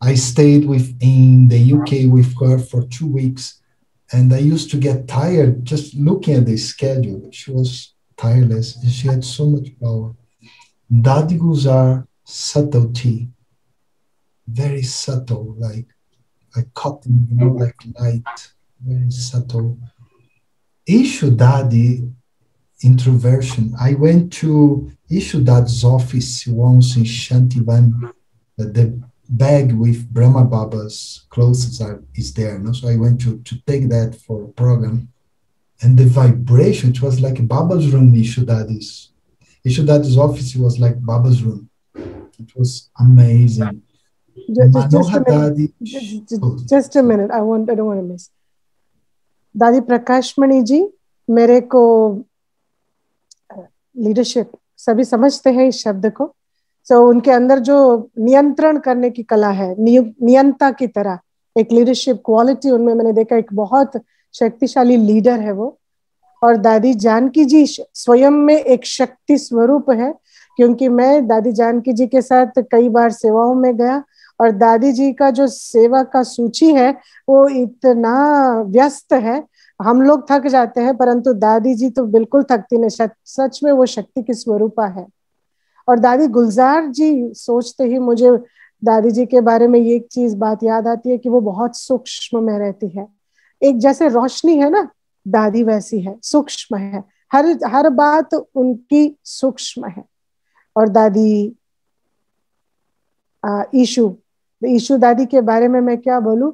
I stayed in the UK with her for 2 weeks, and I used to get tired just looking at the schedule. She was tireless, and she had so much power. Dadi Gulzar, subtlety, very subtle, like cotton, like light, very subtle. Ishu Dadi, introversion. I went to Ishu Dadi's office once in Shantivan. The bag with Brahma Baba's clothes is there. No? So I went to take that for a program. And the vibration, it was like Baba's room, Ishu Dadi's. Ishu Dadi's office was like Baba's room. It was amazing. Just a minute. I don't want to miss. Dadi Prakashmani ji, मेरे को leadership सभी समझते हैं इस शब्द को. सो उनके अंदर जो नियंत्रण करने की कला है, नियंता की तरह एक लीडरशिप क्वालिटी उनमें मैंने देखा. एक बहुत शक्तिशाली लीडर है वो. और दादी जानकी जी स्वयं में एक शक्ति स्वरूप है, क्योंकि मैं दादी जानकी जी के साथ कई बार सेवाओं में गया और दादी जी का जो सेवा का सूची है वो इतना व्यस्त है, हम लोग थक जाते हैं, परंतु दादी जी तो बिल्कुल थकती नहीं. सच में वो शक्ति की स्वरूपा है. और दादी गुलजार जी सोचते ही मुझे दादी जी के बारे में ये एक चीज बात याद आती है कि वो बहुत सूक्ष्म में रहती है. एक जैसे रोशनी है ना, दादी वैसी है, सूक्ष्म है. हर बात उनकी सूक्ष्म है. और दादी ईशु दादी के बारे में मैं क्या बोलूं,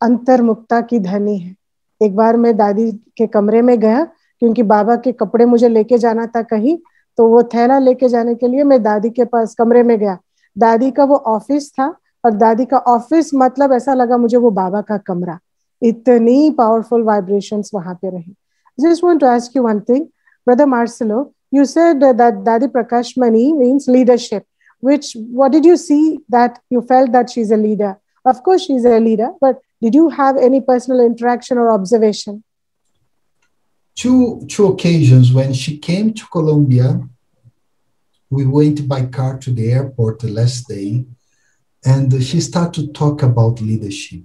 अंतर्मुक्ता की धनी है. एक बार मैं दादी के कमरे में गया क्योंकि बाबा के कपड़े मुझे लेके जाना था कहीं, तो वो थैला लेके जाने के लिए मैं दादी के पास कमरे में गया. दादी का वो ऑफिस था और दादी का ऑफिस मतलब ऐसा लगा मुझे वो बाबा का कमरा. इतनी पावरफुल वाइब्रेशंस वहां पे रही. Just want to ask you one thing, Brother Marcelo. You said that Dadi Prakashmani means leadership. What did you see that you felt that she's a leader? Of course she's a leader, but did you have any personal interaction or observation? Two occasions. When she came to Colombia, we went by car to the airport the last day, and she started to talk about leadership.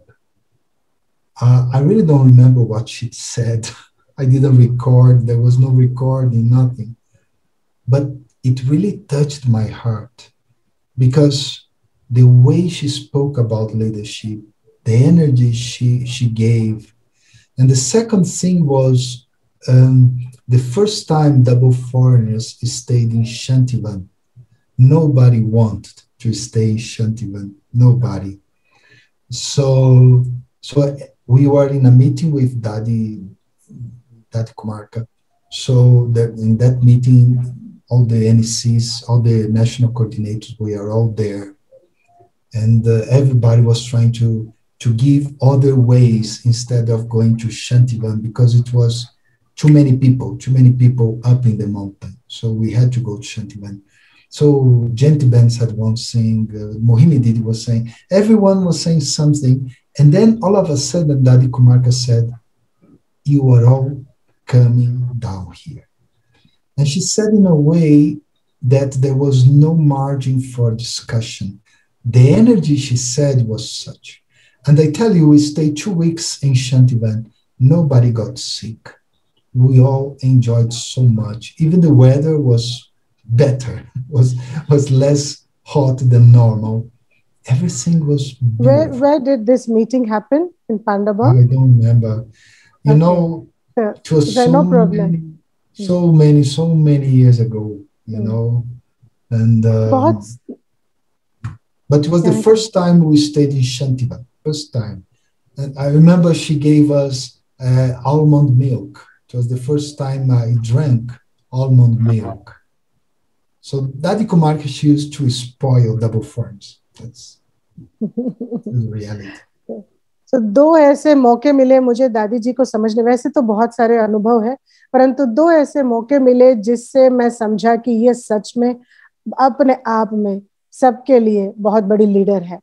I really don't remember what she said. I didn't record. There was no recording, nothing. But it really touched my heart because the way she spoke about leadership, the energy she gave. And the second thing was the first time double foreigners stayed in Shantivan. Nobody wanted to stay in Shantivan. Nobody. So we were in a meeting with Dadi Kumarka. So in that meeting, all the NECs, all the national coordinators, we are all there. And everybody was trying to give other ways instead of going to Shantivan because it was too many people up in the mountain. So we had to go to Shantivan. So Gentibans had one thing, Mohini Didi was saying, everyone was saying something. And then all of a sudden, Dadi Kumarka said, you are all coming down here. And she said in a way that there was no margin for discussion. The energy, she said, was such. And I tell you, we stayed 2 weeks in Shantivan. Nobody got sick. We all enjoyed so much. Even the weather was better, was less hot than normal. Everything was beautiful. Where did this meeting happen? In Pandaba? I don't remember. You know, it was so many years ago, you know. And but it was the first time we stayed in Shantivan, first time. And I remember she gave us almond milk. It was the first time I drank almond milk. So Dadi Kumarka, she used to spoil double forms. is reality. तो दो ऐसे मौके मिले मुझे दादी जी को समझने, वैसे तो बहुत सारे अनुभव है, परंतु दो ऐसे मौके मिले जिससे मैं समझा कि ये सच में अपने आप में सबके लिए बहुत बड़ी लीडर है।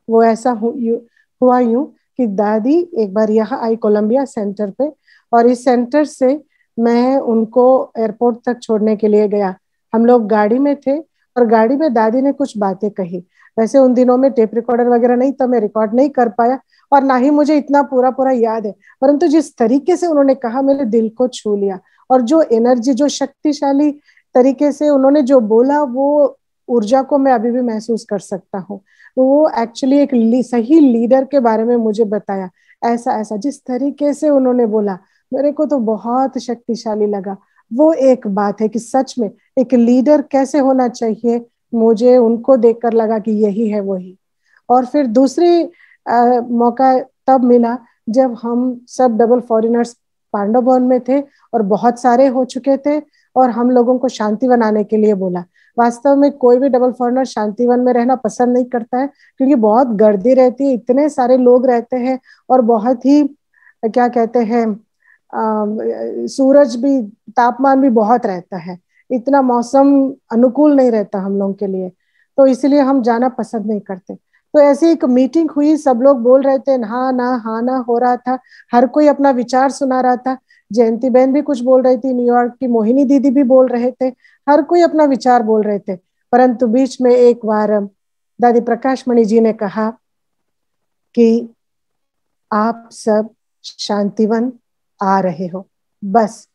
वो ऐसा हुआ यूं कि दादी एक बार यहाँ आई कोलंबिया सेंटर पे, और इस सेंटर से मैं उनको एयरपोर्ट तक छोड़ने के लिए गया। हम लोग गाड़ी में थे और गाड़ी में दादी ने कुछ बातें कही। वैसे उन दिनों में टेप रिकॉर्डर वगैरह नहीं था, मैं रिकॉर्ड नहीं कर पाया और ना ही मुझे इतना पूरा पूरा याद है, परंतु जिस तरीके से उन्होंने कहा मेरे दिल को छू लिया। और जो एनर्जी, जो शक्तिशाली तरीके से उन्होंने जो बोला, वो ऊर्जा को मैं अभी भी महसूस कर सकता हूँ। वो एक्चुअली एक सही लीडर के बारे में मुझे बताया। ऐसा ऐसा जिस तरीके से उन्होंने बोला, मेरे को तो बहुत शक्तिशाली लगा। वो एक बात है कि सच में एक लीडर कैसे होना चाहिए, मुझे उनको देखकर लगा कि यही है वही। और फिर दूसरी मौका तब मिला जब हम सब डबल फॉरेनर्स पांडव भवन में थे और बहुत सारे हो चुके थे, और हम लोगों को शांतिवन आने के लिए बोला। वास्तव में कोई भी डबल फॉरेनर शांतिवन में रहना पसंद नहीं करता है, क्योंकि बहुत गर्दी रहती है, इतने सारे लोग रहते हैं और बहुत ही क्या कहते हैं, सूरज भी, तापमान भी बहुत रहता है, इतना मौसम अनुकूल नहीं रहता हम लोगों के लिए, तो इसलिए हम जाना पसंद नहीं करते। तो ऐसी एक मीटिंग हुई, सब लोग बोल रहे थे, हाँ ना हाँ ना हो रहा था, हर कोई अपना विचार सुना रहा था। जयंती बहन भी कुछ बोल रही थी, न्यूयॉर्क की मोहिनी दीदी भी बोल रहे थे, हर कोई अपना विचार बोल रहे थे। परंतु बीच में एक बार दादी प्रकाश मणि जी ने कहा कि आप सब शांतिवन आ रहे हो, बस।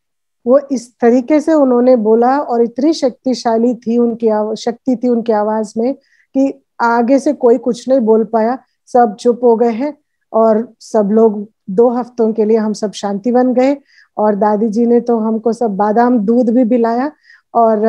वो इस तरीके से उन्होंने बोला और इतनी शक्तिशाली थी उनकी शक्ति थी उनकी आवाज में कि आगे से कोई कुछ नहीं बोल पाया, सब चुप हो गए हैं। और सब लोग 2 हफ्तों के लिए हम सब शांतिवन गए, और दादी जी ने तो हमको सब बादाम दूध भी पिलाया, और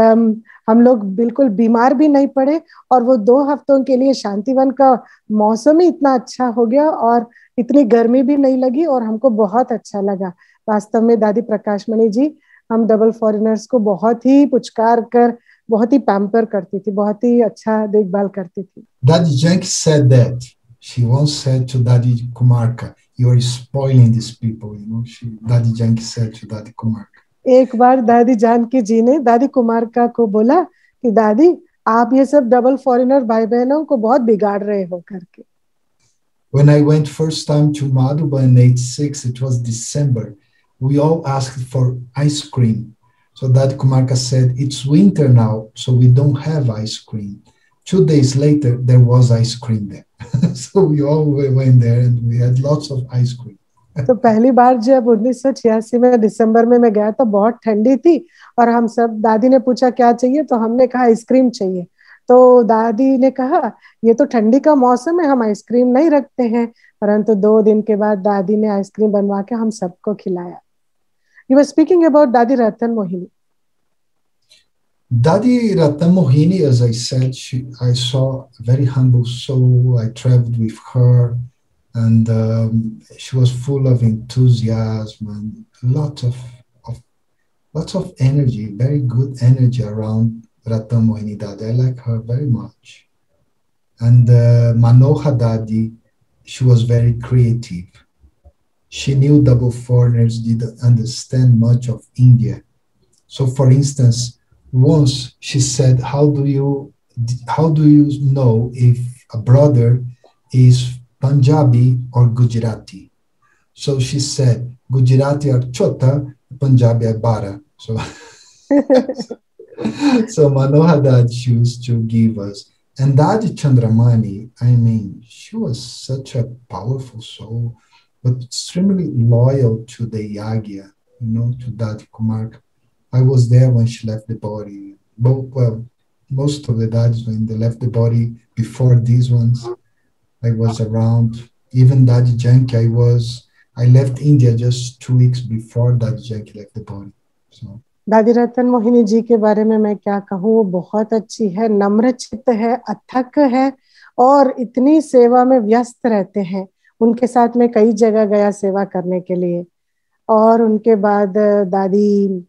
हम लोग बिल्कुल बीमार भी नहीं पड़े। और वो 2 हफ्तों के लिए शांतिवन का मौसम ही इतना अच्छा हो गया और इतनी गर्मी भी नहीं लगी, और हमको बहुत अच्छा लगा। वास्तव में दादी प्रकाश मणि जी हम डबल फॉरेनर्स को बहुत ही पुचकार कर, बहुत ही पैम्पर करती थी, बहुत ही अच्छा देखभाल करती थी। Daddy Janki said that. She once said to Daddy Kumarka, "You are spoiling these people." You know, Daddy Janki said to Daddy Kumarka. एक बार दादी जानकी जी ने दादी कुमारका को बोला कि दादी आप ये सब डबल फॉरेनर भाई बहनों को बहुत बिगाड़ रहे हो करके। When I went first time to Madhuban in '86, it was December. We all asked for ice cream. So Daddy Kumarka said, "It's winter now, so we don't have ice cream." 2 days later, there was ice cream there. So we all went there and we had lots of ice cream. तो पहली बार जब 1986 में दिसंबर में मैं गया तो बहुत ठंडी थी, और हम सब, दादी ने पूछा क्या चाहिए, तो हमने कहा आइसक्रीम चाहिए। तो दादी ने कहा ये तो ठंडी का मौसम है, हम आइसक्रीम नहीं रखते हैं। परंतु 2 दिन के बाद दादी ने आइसक्रीम बनवा के हम सबको खिलाया। You were speaking about Dadi Ratan Mohini. Dadi Ratan Mohini, as I said, I saw a very humble soul. I traveled with her, and she was full of enthusiasm and lots of energy, very good energy around Ratan Mohini Dadi. I like her very much. And Manoha Dadi, she was very creative. She knew double foreigners didn't understand much of India. So, for instance, once she said, how do you know if a brother is Punjabi or Gujarati? So she said, Gujarati are chota, Punjabi are bara. So, so Manohar Dad used to give us. And Dadi Chandramani, I mean, she was such a powerful soul, but extremely loyal to the Yagya, to Dadi Kumarka. I was there when she left the body. Most of the daddies, when they left the body before these ones, I was around. Even Dadi Janki, I left India just 2 weeks before Dadi Janki left the body. So. दादी रतन मोहिनी जी के बारे में मैं क्या कहूँ, वो बहुत अच्छी है, नम्र चित्त है, अथक है, और इतनी सेवा में व्यस्त रहते हैं। उनके साथ में कई जगह गया सेवा करने के लिए। और उनके बाद दादी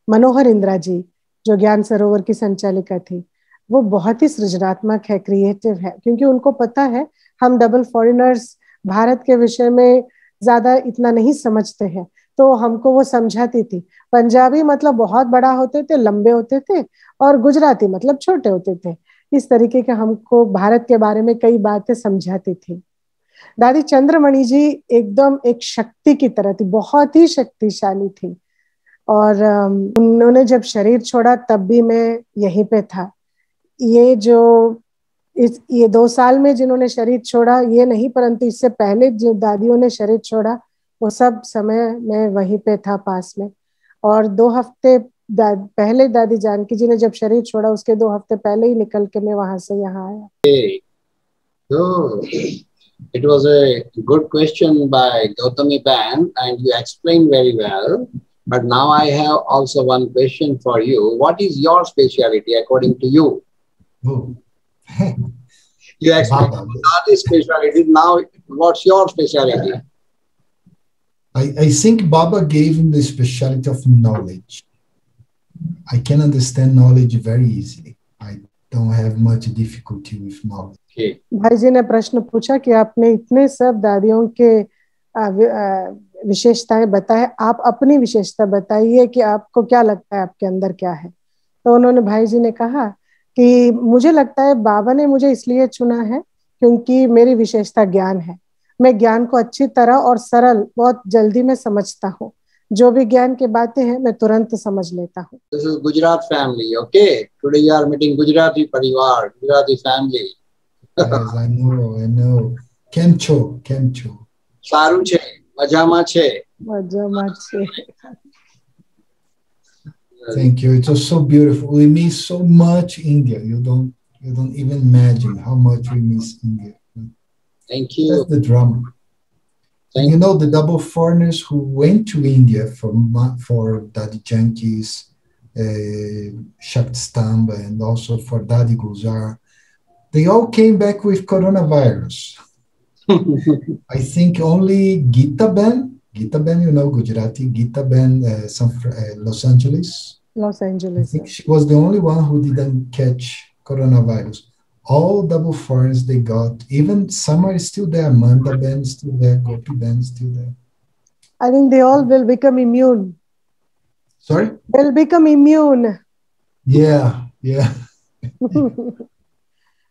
मनोहर इंदिरा जी, जो ज्ञान सरोवर की संचालिका थी, वो बहुत ही सृजनात्मक है, क्रिएटिव है, क्योंकि उनको पता है हम डबल फॉरेनर्स भारत के विषय में ज्यादा इतना नहीं समझते हैं, तो हमको वो समझाती थी। पंजाबी मतलब बहुत बड़ा होते थे, लंबे होते थे, और गुजराती मतलब छोटे होते थे। इस तरीके के हमको भारत के बारे में कई बातें समझाती थी। दादी चंद्रमणि जी एकदम एक शक्ति की तरह थी, बहुत ही शक्तिशाली थी। और उन्होंने जब शरीर छोड़ा तब भी मैं यहीं पे था। ये 2 साल में जिन्होंने शरीर छोड़ा ये नहीं, परंतु इससे पहले जो दादियों ने शरीर छोड़ा वो सब समय मैं वहीं पे था पास में। और 2 हफ्ते पहले दादी जानकी जी ने जब शरीर छोड़ा उसके 2 हफ्ते पहले ही निकल के मैं वहां से यहाँ आया। So, it was a good question by Gautami Ban and you explained very well. But now I have also one question for you. What is your specialty according to you? Oh. You explained Dadi specialty. Now, what's your specialty? I think Baba gave him the specialty of knowledge. I can understand knowledge very easily. I don't have much difficulty with knowledge. Okay. भाई जी ने प्रश्न पूछा कि आपने इतने सब दादियों के विशेषताएं बताए, आप अपनी विशेषता बताइए कि आपको क्या लगता है आपके अंदर क्या है। तो उन्होंने भाई जी ने कहा कि मुझे लगता है बाबा ने मुझे इसलिए चुना है क्योंकि मेरी विशेषता ज्ञान है। मैं ज्ञान को अच्छी तरह और सरल बहुत जल्दी में समझता हूँ। जो भी ज्ञान की बातें हैं मैं तुरंत समझ लेता हूँ। This is Gujarat family, okay? Today you are meeting Gujarati parivar, Gujarati family. Yes, I know. Kemcho. Saru che, majama che. મજામાં છે. Thank you. It was so beautiful. We miss so much India. You don't even imagine how much we miss India. Thank you. That's the drama. Thank You know, the double foreigners who went to India for Dadi Janki's Shakti Stamba and also for Dadi Gulzar, they all came back with coronavirus. I think only Gita Ben, you know, Gujarati, Gita Ben, Los Angeles. Los I Angeles. think she was the only one who didn't catch coronavirus. All double foreigners they got, even some are still there. Amanda Ben is still there, Gopi Ben is still there. I think they all will become immune. Sorry? They'll become immune. Yeah.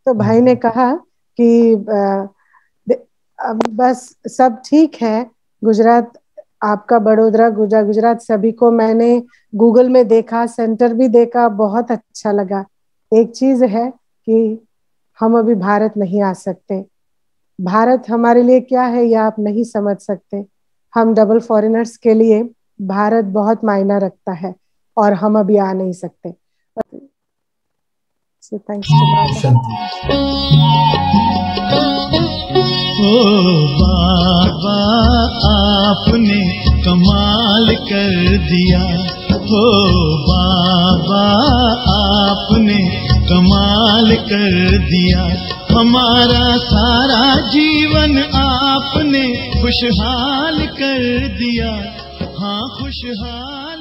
तो भाई ने कहा कि बस सब ठीक है। गुजरात आपका बड़ोदरा गुजरात सभी को मैंने गूगल में देखा, सेंटर भी देखा, बहुत अच्छा लगा। एक चीज है कि हम अभी भारत नहीं आ सकते। भारत हमारे लिए क्या है यह आप नहीं समझ सकते। हम डबल फॉरेनर्स के लिए भारत बहुत मायना रखता है और हम अभी आ नहीं सकते। So thanks to Baba. ओ बाबा आपने कमाल कर दिया, ओ बाबा आपने कमाल कर दिया। हमारा सारा जीवन आपने खुशहाल कर दिया, हाँ खुशहाल